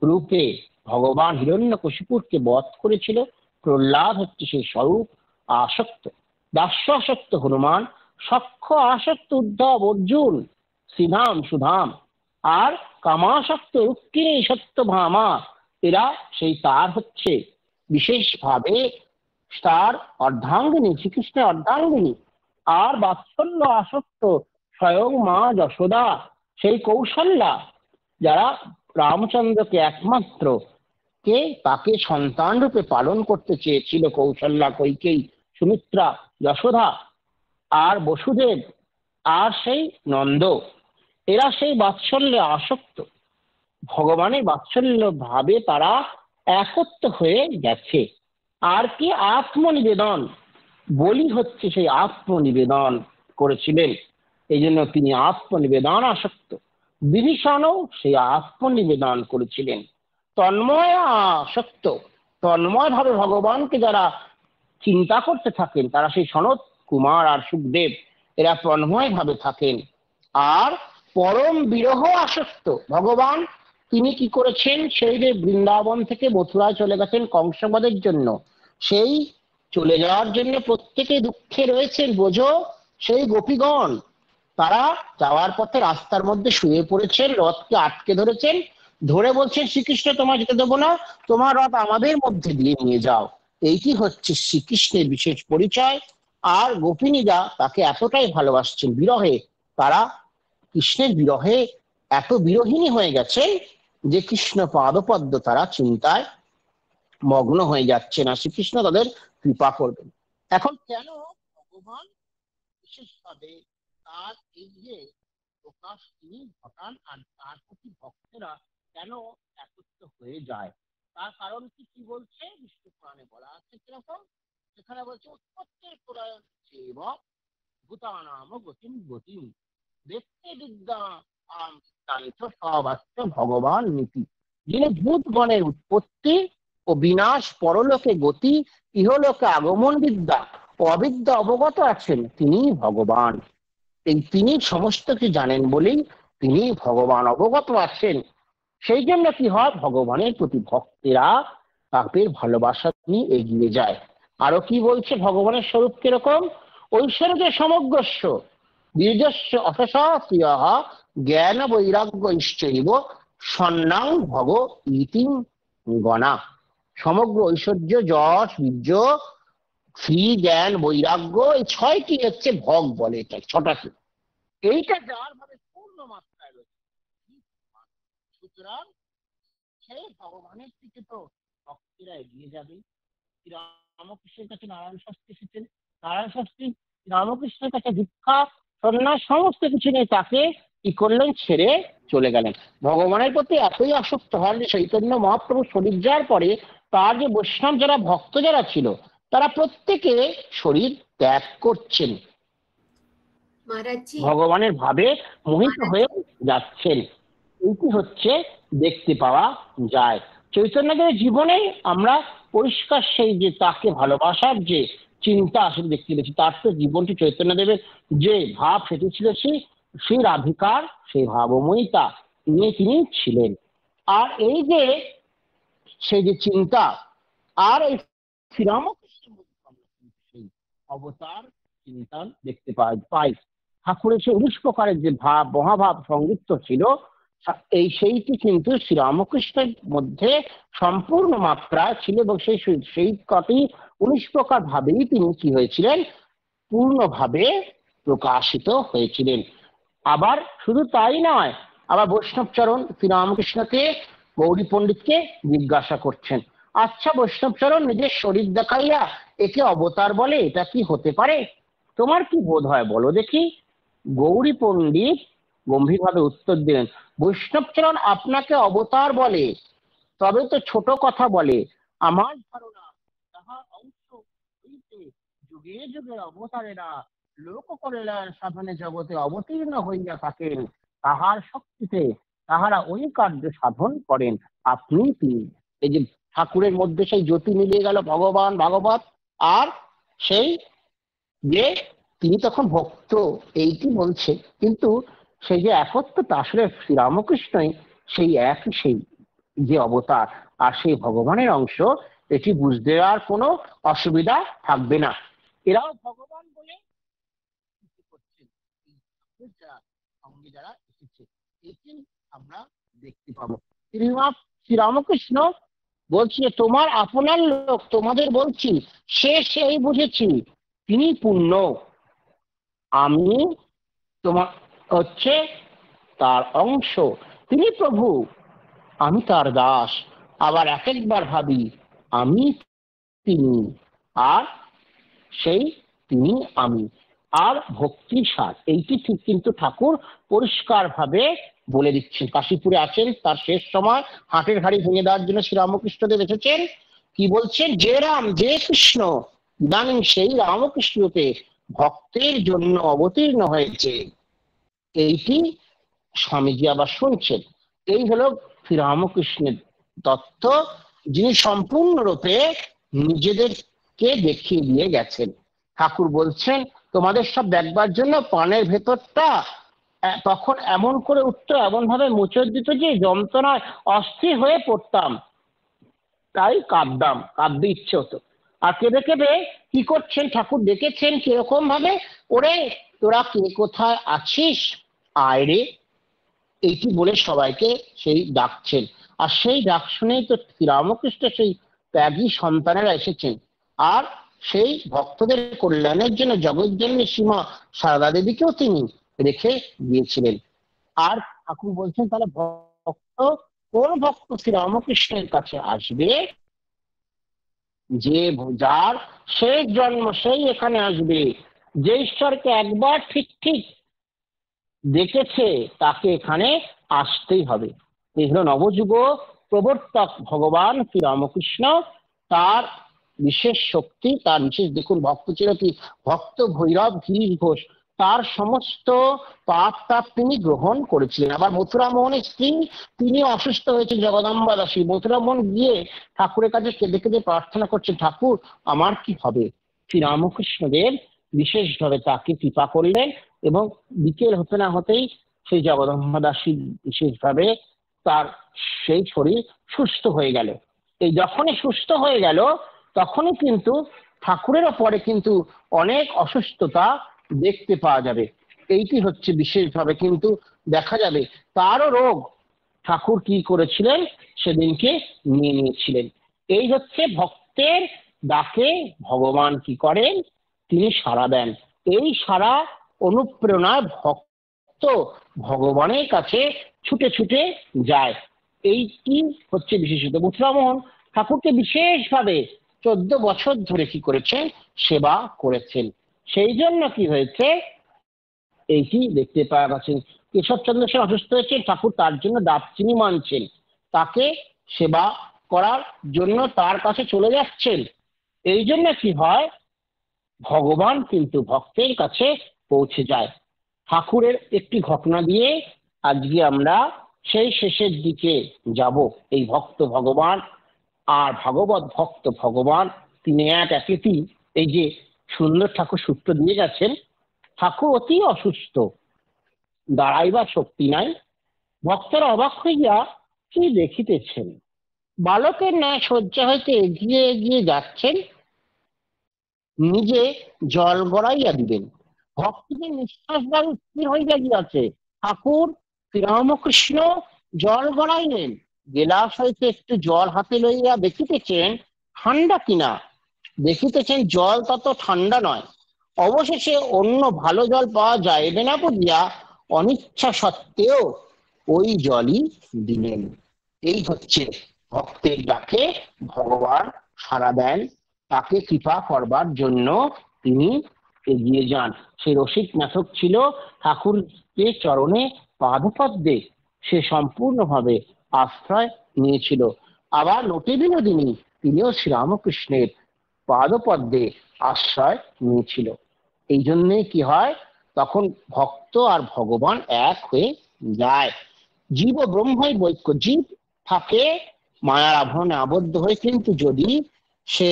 রূপে ভগবান হিরণ্যকশিপুরকে বধ করেছিল, প্রহ্লাদ হচ্ছে সেই স্বরূপ আসক্ত। দাস্য আসক্ত হনুমান, সখ্য আসক্ত উদ্ধব অর্জুন শ্রীধাম সুধাম, আর কামাসক্ত রুক্মিণী সত্যভামা, এরা সেই তার হচ্ছে বিশেষভাবে তার অর্ধাঙ্গিনী, শ্রীকৃষ্ণের অর্ধাঙ্গিনী। আর বাৎসল্য আসক্ত স্বয়ং মা যশোদা, সেই কৌশল্যা, যারা রামচন্দ্রকে একমাত্র কে তাকে সন্তান রূপে পালন করতে চেয়েছিল, কৌশল্যা, কৈকেয়ী, সুমিত্রা, যশোদা আর বসুদেব আর সেই নন্দ, এরা সেই বাৎসল্যে আসক্ত। ভগবানের বাৎসল্য ভাবে তারা একত্র হয়ে গেছে। আর কি আত্মনিবেদন, বলি হচ্ছে সেই আত্মনিবেদন করেছিলেন, এই জন্য তিনি আত্মনিবেদন আসক্ত। বিভীষণও সেই আত্মনিবেদন করেছিলেন। তন্ময় আসক্ত, তন্ময় ভাবে ভগবানকে যারা চিন্তা করতে থাকেন, তারা সেই সনত কুমার আর সুখদেব, এরা তন্ময় ভাবে থাকেন। আর পরম বিরহ আসক্ত ভগবান, তিনি কি করেছেন? সেই যে বৃন্দাবন থেকে মথুরায় চলে গেছেন কংসবধের জন্য, সেই চলে যাওয়ার জন্য প্রত্যেকে দুঃখে রয়েছেন, বোঝো সেই গোপীগণ, তারা যাওয়ার পথে রাস্তার মধ্যে শুয়ে পড়েছেন, রথকে আটকে ধরেছেন, ধরে বলছেন শ্রীকৃষ্ণ তোমার যেতে দেবো না, তোমার রথ আমাদের মধ্যে দিয়ে নিয়ে যাও। এইটি হচ্ছে শ্রীকৃষ্ণের বিশেষ পরিচয়। আর গোপিনীরা তাকে এতটাই ভালোবাসছেন, বিরহে তারা কৃষ্ণের বিরহে এত বিরহিনী হয়ে গেছেন যে কৃষ্ণ পাদপদ্ম তারা চিন্তায় মগ্ন হয়ে যাচ্ছে না, শ্রীকৃষ্ণ তাদের কৃপা করবেন। এখন কেন ভগবান বিশেষভাবে তার এই যে প্রকাশ তিনি ঘটান, আর তার প্রতি ভক্তেরা কেন একত্র হয়ে যায়, তার কারণ কি কি বলছে বিষ্ণু পুরাণে বলা আছে কিরকম? সেখানে বলছে উৎপত্তির পুরাণ সেব ভূতানাম গতিম গতিম দেখতে বিদ্যা সবাস্ত ভগবান নীতি। যিনি ভূতগণের উৎপত্তি ও বিনাশ, পরলোকে গতি, ইহলোকে আগমন বিদ্যা ও অবিদ্যা অবগত আছেন, তিনি ভগবান। এই তিনি সমস্ত কিছু জানেন বলেই তিনি ভগবান, অবগত আছেন। সেই জন্য কি হয়, ভগবানের প্রতি ভক্তেরা তাপের ভালোবাসা নিয়ে এগিয়ে যায়। আরো কি বলছে ভগবানের স্বরূপ কিরকম? ঐশ্বর্য সমগ্রস্য বীর্যস্য অশাস্ত্রীয় জ্ঞান বৈরাগ্য ইশ্চৈব সন্ন্যাং ভগ ইতি গণা। সমগ্র ঐশ্বর্য, যশ, বীর্য, শ্রী, জ্ঞান, বৈরাগ্য, এই ছয়টি হচ্ছে ভগ বলে, এটা ছটাকে। এইটা যার ভাবে পূর্ণ মাত্রায় রয়েছে, সুতরাং সেই ভগবানের দিকে তো ভক্তেরা এগিয়ে যাবে। রামকৃষ্ণের কাছে নারায়ণ শাস্ত্রী এসেছেন, নারায়ণ শাস্ত্রী রামকৃষ্ণের কাছে ভিক্ষা, সন্ন্যাস, সমস্ত কিছু নিয়ে তাকে কি করলেন? ছেড়ে চলে গেলেন। ভগবানের প্রতি এতই আসক্ত হন যে চৈতন্য মহাপ্রভু শরীর যাওয়ার পরে তার যে বৈষ্ণব যারা ভক্ত যারা ছিল, তারা প্রত্যেকে শরীর ত্যাগ করছেন, ভগবানের ভাবে মোহিত হয়ে যাচ্ছেন। এইটি হচ্ছে দেখতে পাওয়া যায় চৈতন্যদেবের জীবনে। আমরা পরিষ্কার সেই যে তাকে ভালোবাসার যে চিন্তা আসলে দেখতে পেয়েছি, তার তো জীবনটি চৈতন্যদেবের যে ভাব সেটি ছিল সেই রাধিকার সেই ভাবময়িতা নিয়ে তিনি ছিলেন। আর এই যে সেই যে চিন্তা, আর এই শ্রীরামকৃষ্ণের মধ্যে আমরা কিন্তু সেই অবতার চিন্তা দেখতে পাই। ঠাকুরের সেই 19 প্রকারের যে ভাব, মহাভাব সংযুক্ত ছিল, এই সেইটি কিন্তু শ্রীরামকৃষ্ণের মধ্যে সম্পূর্ণ মাত্রায় ছিল, এবং সেই কটি 19 প্রকার ভাবেই তিনি কি হয়েছিলেন? পূর্ণভাবে প্রকাশিত হয়েছিলেন। আবার শুধু তাই নয়, আবার বৈষ্ণবচরণ শ্রীরামকৃষ্ণকে, গৌরী পণ্ডিতকে জিজ্ঞাসা করছেন, আচ্ছা বৈষ্ণবচরণ, নিজের শরীর দেখাইয়া একে অবতার বলে, এটা কি হতে পারে? তোমার কি বোধ হয় বলো দেখি। গৌরী পণ্ডিত গম্ভীরভাবে উত্তর দিলেন, বৈষ্ণবচরণ আপনাকে অবতার বলে তবে তো ছোট কথা বলে। আমার ধারণা তাহার অংশ হইতে যুগে যুগে অবতারেরা লোক কল্যাণ সাধনে জগতে অবতীর্ণ হইয়া থাকেন, তাহার শক্তিতে তাহারা ওই কার্য সাধন করেন। আপনি কি এই যে ঠাকুরের মধ্যে সেই জ্যোতি মিলিয়ে গেল ভগবান ভাগবত আর সেই যে তিনি তখন ভক্ত, এইটি বলছে। কিন্তু সেই যে একত্বটা আসলে শ্রীরামকৃষ্ণই সেই এক, সেই যে অবতার আর সেই ভগবানের অংশ, এটি বুঝতে আর কোনো অসুবিধা থাকবে না। এরাও ভগবান বলে করছেন, সঙ্গে যারা এসেছে, এটি আমরা দেখতে পাবো। শ্রীরামকৃষ্ণ বলছি তোমার আপনার লোক, তোমাদের বলছি সে সেই বুঝেছি, তিনি পূর্ণ, আমি তোমার হচ্ছে তার অংশ, তিনি প্রভু, আমি তার দাস। আবার এক একবার ভাবি আমি তিনি, আর সেই তিনি আমি, আর ভক্তি সার, এইটি ঠিক কিন্তু ঠাকুর পরিষ্কার ভাবে বলে দিচ্ছেন। কাশীপুরে আছেন, তার শেষ সময় হাটের হাড়ি ভেঙে দেওয়ার জন্য শ্রীরামকৃষ্ণদেব এসেছেন। কি বলছেন? যে রাম যে কৃষ্ণ ইদানিং সেই রামকৃষ্ণতে ভক্তের জন্য অবতীর্ণ হয়েছে, এইটি স্বামীজি আবার শুনছেন। এই হলো শ্রীরামকৃষ্ণের তত্ত্ব, যিনি সম্পূর্ণরূপে নিজেদেরকে দেখিয়ে দিয়ে গেছেন। ঠাকুর বলছেন তোমাদের সব দেখবার জন্য পানের ভেতরটা তখন এমন করে উঠত, এমন ভাবে মুচড় দিত যে যন্ত্রণায় অস্থির হয়ে পড়তাম, তাই কাঁদতাম, কাঁদতে ইচ্ছে হতো। আর কেঁদে কেঁদে কি করছেন ঠাকুর দেখেছেন কিরকম ভাবে, ওরে তোরা কে কোথায় আছিস, আয় রে, এইটি বলে সবাইকে সেই ডাকছেন। আর সেই ডাক শুনেই তো শ্রীরামকৃষ্ণ সেই ত্যাগী সন্তানেরা এসেছেন, আর সেই ভক্তদের কল্যাণের জন্য জগৎজননী সীমা সারদা দেবীকেও তিনি রেখে দিয়েছিলেন। আর ঠাকুর বলছেন তাহলে ভক্ত, কোন ভক্ত শ্রীরামকৃষ্ণের কাছে আসবে, যে যার শেষ জন্ম সেই এখানে আসবে, যে ঈশ্বরকে একবার ঠিক ঠিক দেখেছে তাকে এখানে আসতেই হবে। এই হলো নবযুগ প্রবর্তক ভগবান শ্রীরামকৃষ্ণ, তার বিশেষ শক্তি, তার বিশেষ, দেখুন ভক্ত ছিল কি, ভক্ত ভৈরব গিরিশ ঘোষ, তার সমস্ত পাপ তাপ তিনি গ্রহণ করেছিলেন। আবার মথুরা মোহনের স্ত্রী, তিনি অসুস্থ হয়েছে জগদম্বা দাসী, মথুরা মোহন গিয়ে ঠাকুরের কাছে কেঁদে কেঁদে প্রার্থনা করছে, ঠাকুর আমার কি হবে? শ্রীরামকৃষ্ণদেব বিশেষভাবে তাকে কৃপা করলেন, এবং বিকেল হতে না হতেই সেই জগদম্বা দাসী বিশেষভাবে তার সেই শরীর সুস্থ হয়ে গেল। এই যখনই সুস্থ হয়ে গেল তখনই কিন্তু ঠাকুরের ওপরে কিন্তু অনেক অসুস্থতা দেখতে পাওয়া যাবে। এইটি হচ্ছে বিশেষভাবে কিন্তু দেখা যাবে তারও রোগ ঠাকুর কি করেছিলেন সেদিনকে নিয়ে নিয়েছিলেন। এই হচ্ছে ভক্তের ডাকে ভগবান কি করেন, তিনি সাড়া দেন। এই সাড়া অনুপ্রেরণায় ভক্ত ভগবানের কাছে ছুটে ছুটে যায়। এইটি হচ্ছে বিশেষত। মথুরামোহন ঠাকুরকে বিশেষভাবে 14 বছর ধরে কি করেছেন, সেবা করেছেন। সেই জন্য কি হয়েছে, এইটি দেখতে পাওয়া গেছে। কেশবচন্দ্র সেন অসুস্থ হয়েছে, ঠাকুর তার জন্য দাবচিনি মানছেন, তাকে সেবা করার জন্য তার কাছে চলে যাচ্ছেন। এই জন্য কি হয়, ভগবান কিন্তু ভক্তের কাছে পৌঁছে যায়। ঠাকুরের একটি ঘটনা দিয়ে আজকে আমরা সেই শেষের দিকে যাব। এই ভক্ত ভগবান আর ভাগবত ভক্ত ভগবান, তিনি এক একই। এই যে সুন্দর ঠাকুর সূত্র দিয়ে গেছেন, ঠাকুর অতি অসুস্থ, দাঁড়াইবার শক্তি নাই, ভক্তরা অবাক হইয়া কি দেখিতেছেন, বালকের ন্যায় শয্যা হইতে এগিয়ে এগিয়ে যাচ্ছেন, নিজে জল গড়াইয়া দিবেন। ভক্তদের নিঃশ্বাস বায়ু স্থির হইয়া গিয়াছে, ঠাকুর শ্রীরামকৃষ্ণ জল গড়াইলেন, গেলাস হইতে একটু জল হাতে লইয়া দেখিতেছেন ঠান্ডা কিনা, দেখিতেছেন জল তত ঠান্ডা নয়। অবশেষে অন্য ভালো জল পাওয়া যাইবে না বুঝিয়া অনিচ্ছা সত্ত্বেও ওই জলই দিলেন। এই হচ্ছে ভক্তের ডাকে ভগবান সাড়া দেন, তাকে কৃপা করবার জন্য তিনি এগিয়ে যান। সে রসিক নাটক ছিল, ঠাকুরকে চরণে পাদপদ্মে সে সম্পূর্ণভাবে আশ্রয় নিয়েছিল। আবার নটে বিনোদিনী, তিনিও শ্রীরামকৃষ্ণের পাদপদ্মে আশ্রয় নিয়েছিল। এই জন্যে কি হয়, তখন ভক্ত আর ভগবান এক হয়ে যায়। জীব ও ব্রহ্মই বৈক্য। জীব থাকে মায়ার আবরণে আবদ্ধ হয়ে, কিন্তু যদি সে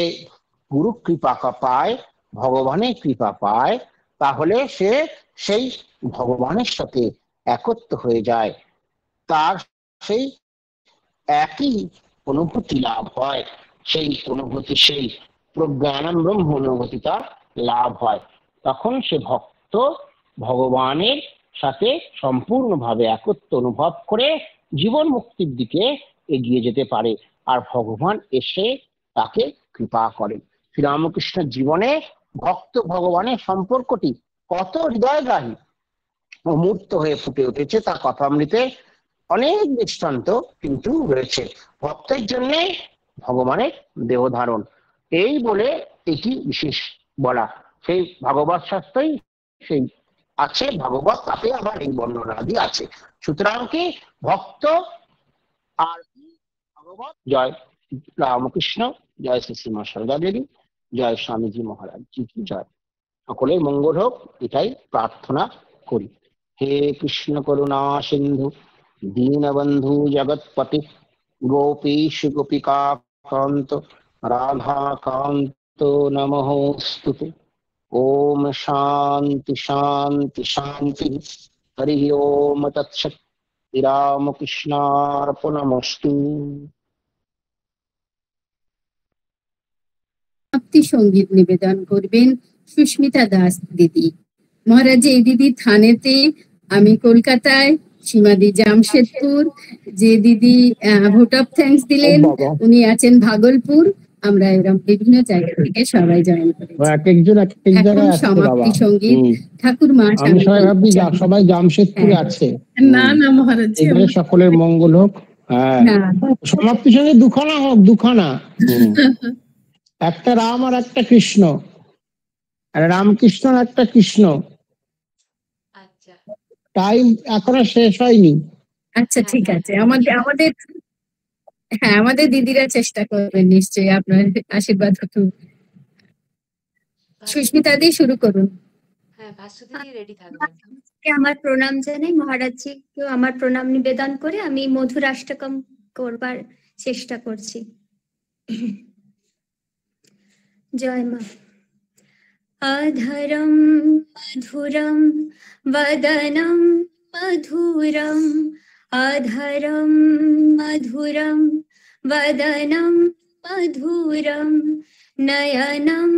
গুরু কৃপা পায়, ভগবানের কৃপা পায়, তাহলে সে সেই ভগবানের সাথে একত্র হয়ে যায়, তার সেই একই অনুভূতি লাভ হয়, সেই অনুভূতি, সেই প্রজ্ঞানম ব্রহ্ম অনুভূতিটা লাভ হয়। তখন সে ভক্ত ভগবানের সাথে সম্পূর্ণভাবে একত্র অনুভব করে জীবন মুক্তির দিকে এগিয়ে যেতে পারে, আর ভগবান এসে তাকে কৃপা করেন। শ্রীরামকৃষ্ণের জীবনে ভক্ত ভগবানের সম্পর্কটি কত হৃদয়গ্রাহী, অমূর্ত হয়ে ফুটে উঠেছে, তার কথামৃতে অনেক দৃষ্টান্ত কিন্তু রয়েছে। ভক্তের জন্য ভগবানের দেহ ধারণ, এই বলে এটি বিশেষ বলা। সেই ভাগবত শাস্ত্রেই সেই আছে, ভাগবত তাতে আবার এই বর্ণনাদি আছে। সুতরাং কি ভক্ত আর ভাগবত। জয় রামকৃষ্ণ, জয় শ্রী শ্রীমা সারদা দেবী, জয় স্বামীজি মহারাজ জি কি জয়। সকলের মঙ্গল হোক, এটাই প্রার্থনা করি। হে কৃষ্ণ করুণা সিন্ধু দীনবন্ধু জগৎপতি গোপীশ গোপিকা কান্ত রাধা কান্ত নমোস্তুতে। ওম শান্তি শান্তি শান্তি। হরি ওম তৎসৎ। রামকৃষ্ণার্পণমস্তু। সমাপ্তি সঙ্গীত নিবেদন করবেন সুস্মিতা দাস দিদি। মহারাজ, এই দিদি থানেতে, আমি কলকাতায়, সীমাদি জামশেদপুর। যে দিদি ভোট অফ থ্যাঙ্কস দিলেন উনি আছেন ভাগলপুর। আমরা এরকম বিভিন্ন জায়গা থেকে সবাই জয়েন করেছি। এখন সমাপ্তি সঙ্গীত ঠাকুর মা। আমি সবাই ভাবছি সবাই জামশেদপুরে আছে। না না মহারাজ, সকলের মঙ্গল হোক। হ্যাঁ, সমাপ্তি সঙ্গীত দুখানা হোক, দুখানা। একটা রাম আর একটা কৃষ্ণ, আর রামকৃষ্ণ আর একটা কৃষ্ণ। আচ্ছা, টাইম এখনো শেষ হয়নি। আচ্ছা ঠিক আছে, আমাদের দিদিরা চেষ্টা করবেন নিশ্চয়ই, আপনার আশীর্বাদ হতো। সুস্মিতা দি শুরু করুন। হ্যাঁ, ভাস্বতী দি রেডি থাকবেন। আমার প্রণাম জানাই মহারাজজি, কেউ আমার প্রণাম নিবেদন করে আমি মধুরাষ্টকম করবার চেষ্টা করছি। জয় মা। অধরম মধুরম বদনম মধুরম, অধরম মধুরম বদনম মধুরম, নয়নম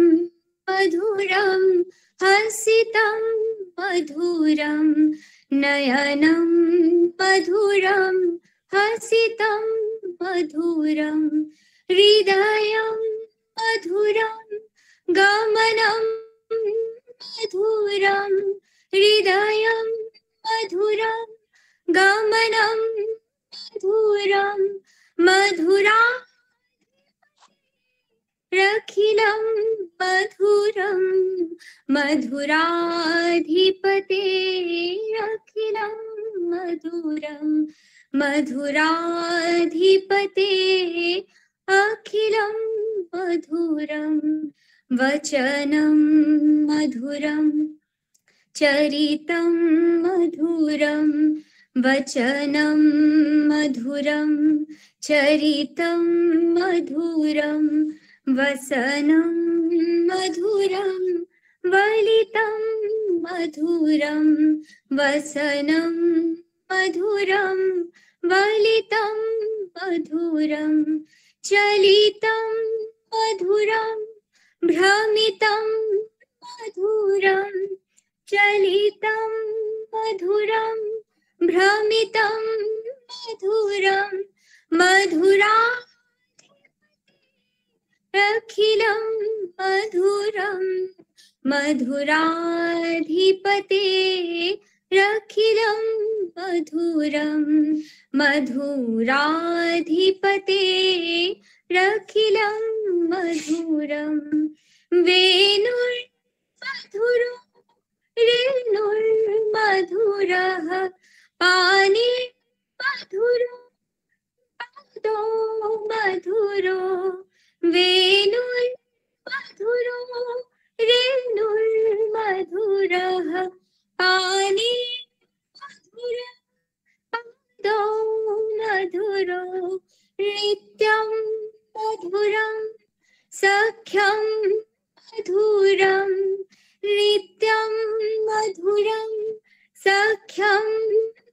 মধুরম হসিতম মধুরম, নয়নম মধুরম হসিতম মধুরম, হৃদয়ম মধুরম গমনম মধুরম, হৃদয়ম মধুরম গমনম মধুরম, মধুরা রখিলম মধুরম, মধুরাধিপতে রখিলম মধুরম, মধুরাধিপতে অখিলম মধুরম, वचनं मधुरं चरितं मधुरं, वचनं मधुरं चरितं मधुरं, वसनं मधुरं वलितं मधुरं, वसनं मधुरं वलितं मधुरं, चलितं मधुरं भ्रमितं मधुरं, चलितं मधुरं भ्रमितं मधुरं, मधुरा रखिलं मधुरं, मधुराधिपते रखिलं मधुरं, मधुराधिपते रखिलं मधुरं, वेणुर्मधुरो रेणुर्मधुरः, पाने मधुरो पादो मधुरो, वेणुर्मधुरो रेणुर्मधुरः, पाने मधुर पादो मधुरो, नित्य मधुरं सख्यं मधुरं नित्यं मधुरं सख्यं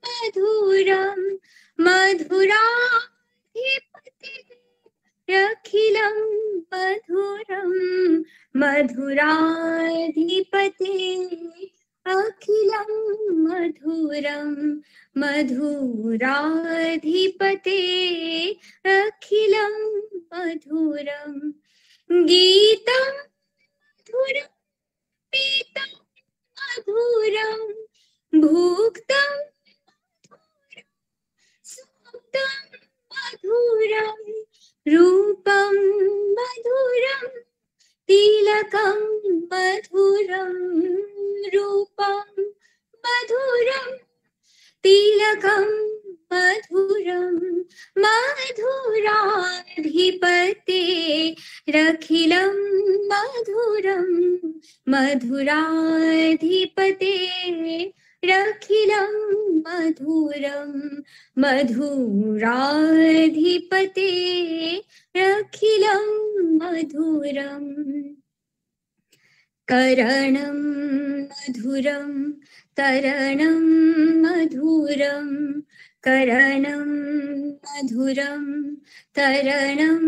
मधुरं मधुराधिपते अखिलं मधुरं मधुराधिपते अखिलं मधुरं मधुराधिपते अखिलं मधुरं गीतं मधुरं पीतं मधुरं भुक्तं सुप्तं मधुरं रूपं मधुरं तिलकं मधुरं रूपं मधुरं तिलकं मधुरं मधुराधिपते रखिलं मधुरं मधुराधिपते रखिलं मधुरं मधुराधिपते रखिलं मधुरं करणं मधुरं तरणं मधुरं करणं मधुरं तरणं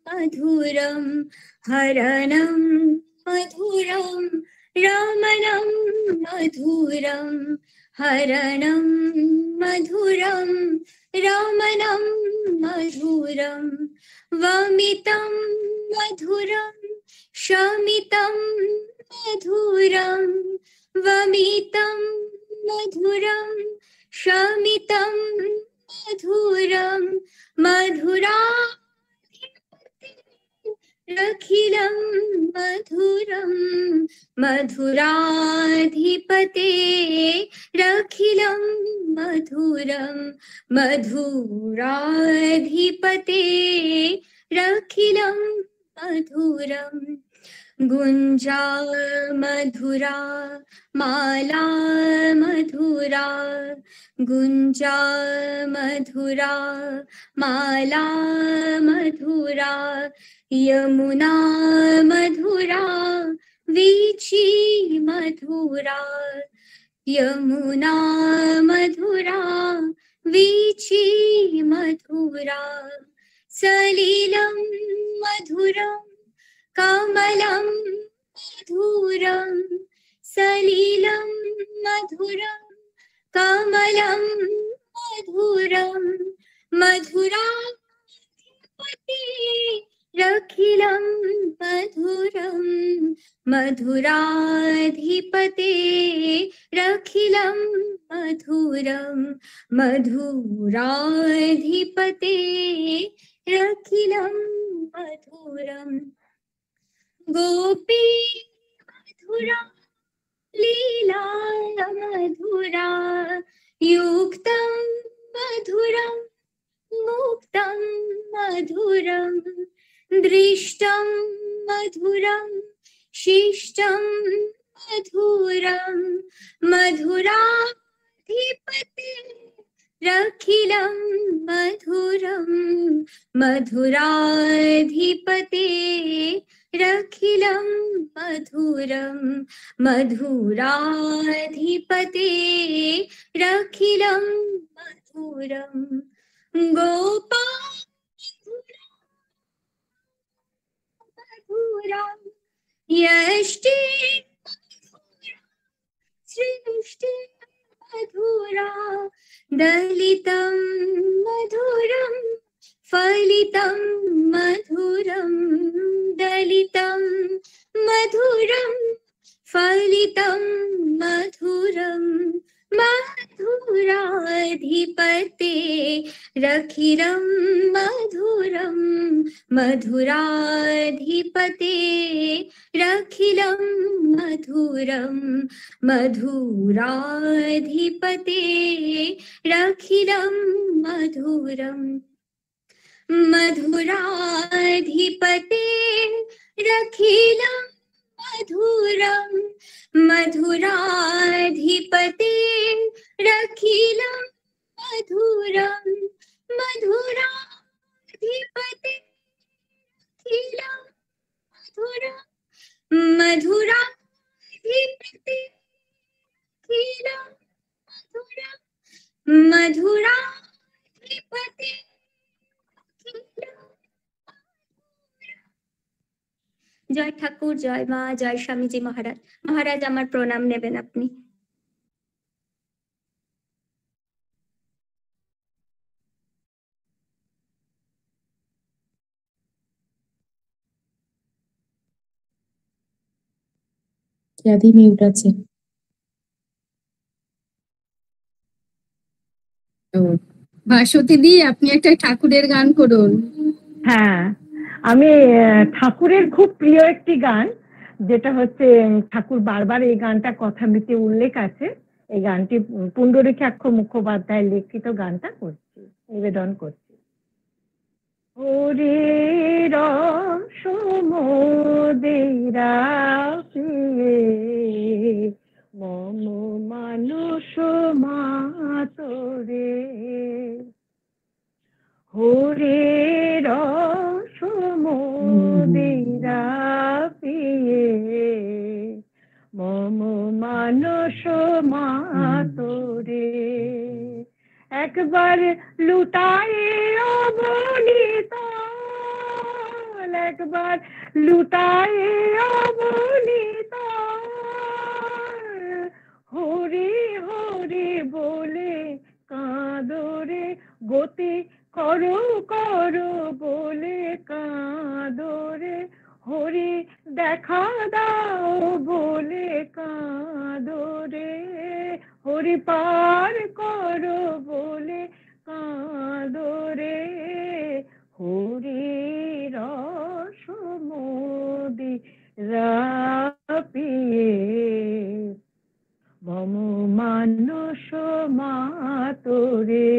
मधुरं हरणं मधुरं रमणं मधुरं हरणं मधुरं रमणं मधुरं वमितं मधुरं शमितं मधुरं वमितं मधुरं शमितं मधुरं मधुराधिपते रखिलं मधुरं मधुराधिपते रखिलं मधुरं मधुराधिपते रखिलं मधुरं गुञ्जा मधुरा माला मधुरा गुञ्जा मधुरा माला मधुरा यमुना मधुरा वीची मधुरा यमुना मधुरा वीची मधुरा सलिलं मधुरं कमलं मधुरं सलिलं मधुरं कमलं मधुरं मधुराधिपते रखिलं मधुरं मधुराधिपते रखिलं मधुरं मधुराधिपते रखिलं मधुरं गोपी मधुरा लीला मधुरा युक्तं मधुरं मुक्तं मधुरं दृष्टं मधुरं शिष्टं मधुरं मधुराधिपते रखिलं मधुरं मधुराधिपते रखिलं मधुरं मधुराधिपते रखिलं मधुरं गोपा मधुरा यष्टि सृष्टि मधुरा दलितं मधुरं फलितं मधुरं दलितं मधुरं फलितं मधुरं मधुराधिपते रखिलं मधुरं मधुराधिपते रखिलं मधुरं मधुराधिपते रखिलं मधुरं मधुराधिपते रखिलं मधुरं मधुराधिपते रखिलं मधुरं मधुराधिपते জয় ঠাকুর, জয় মা, জয় স্বামীজি মহারাজ। মহারাজ আমার প্রণাম নেবেন আপনি। খ্যাতি মিউট আছে। ভাস্বতী দি, আপনি একটা ঠাকুরের গান করুন। হ্যাঁ, আমি ঠাকুরের খুব প্রিয় একটি গান, যেটা হচ্ছে ঠাকুর বারবার এই গানটা কথামৃতে উল্লেখ আছে। এই গানটি পুণ্ডরীকাক্ষ মুখোপাধ্যায় লিখিত গানটা করছি, নিবেদন করছি। ওরে রসমোদেরা মম মানুষ মাতরে, হরে রসমোদেরা মম মানস মাতরে, একবার লুটায়ে অবনীত, একবার লুটায়ে অবনীত, হরি হরি বলে কাঁদরে, গতি করো করো বলে কাঁদরে, হরি দেখা দাও বলে কাঁদরে, হরি পার করো বলে কাঁদরে, হরি রসমোদি রাপিয়ে মম মানস মাতরে,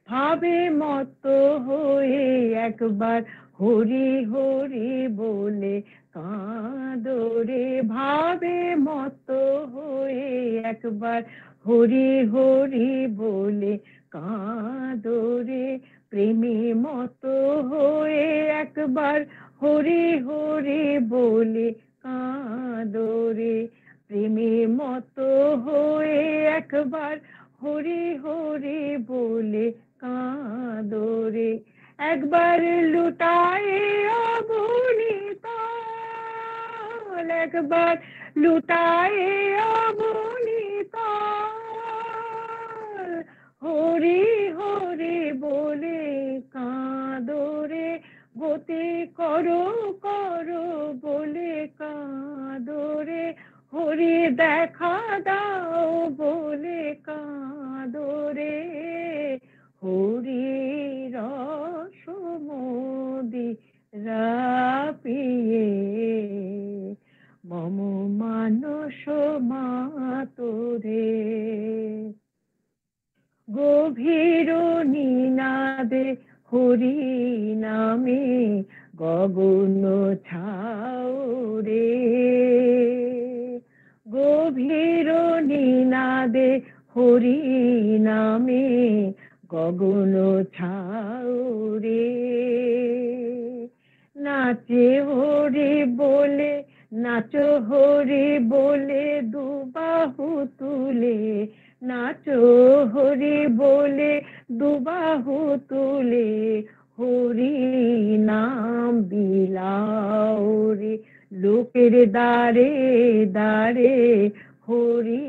ভাবে মত হয়ে একবার হরি হরি বলে কাঁদরে, ভাবে মত হয়ে একবার হরি হরি বলে কাঁদরে, প্রেমে মত হয়ে একবার হরি হরি বলে কাঁদরে, প্রেমে মত হয়ে একবার হরি হরি বলে কাঁদরে, একবার লুটায়ে অবনীত, একবার লুটায়ে অবনীত, হরি হরি বলে কাঁদরে, গতি করো করো বলে কাঁদরে, হরি দেখা দাও বলে কাঁদরে, হরি রসমোদি রাপিয়ে মম মানস মাতরে, গভীর নিনাদে হরি নামে গগন ছাউরে, গভীর নিনাদে হরি নামে গগন ছাউরে, নাচে হরি বলে, নাচো হরি বলে দুবাহু তুলে, নাচো হরি বলে দুবাহু তুলে, হরি নাম বিলাও রে লোকের দ্বারে দ্বারে, হরি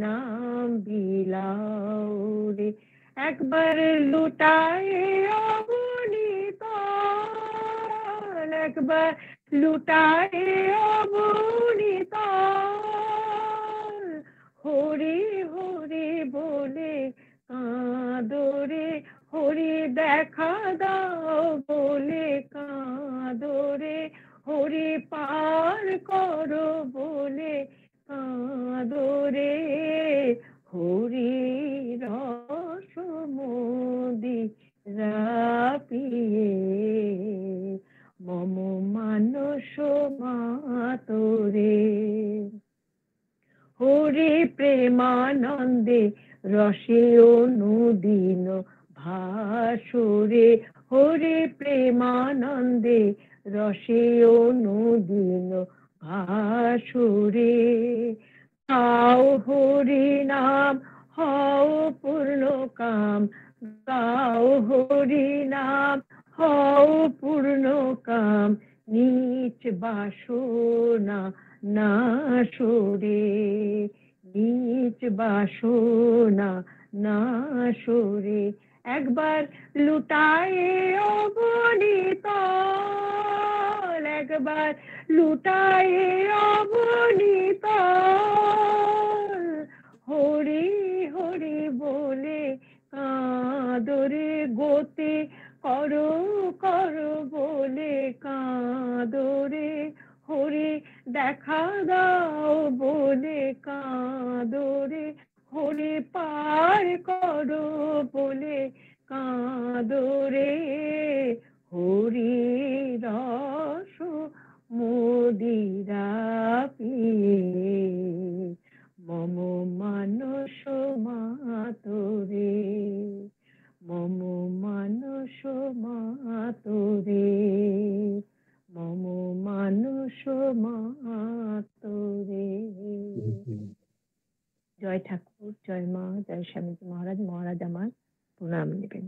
নাম বিলাও রে, একবার লুটায়ে অবনীত, একবার লুটায়ে অবনীত, হরি হরি বলে কাঁদরে, হরি দেখা দাও বলে কাঁদরে, হরি পার করো বলে কাঁদরে, হরি রসমোদি রাপিয়ে মম মানস মাতরে, হরি প্রেমানন্দে রসে অনুদিন ভাসুরে, হরি প্রেমানন্দে রসে অনুদিন ভাসুরে, গাও হরি নাম হও পূর্ণ কাম, গাও হরি নাম হও পূর্ণ কাম, নিজ বাসনা না সরে, নিজ বাসনা না সরে, একবার লুটায়ে অবনীতল, একবার লুটায়ে অবনীতল, হরি হরি বলে কাঁদরে গতে, করো করো বলে কাঁদরে, হরি দেখা দাও বলে কাঁদরে, হরি পার করো বলে কাঁদরে, হরি রস মদিরা পিয়ে, মম মানস মাতরে, মম মানস মাতরে, মম মানস মাতরে। জয় ঠাকুর, জয় মা, জয় স্বামীজি মহারাজ। মহারাজ আমার প্রণাম নেবেন।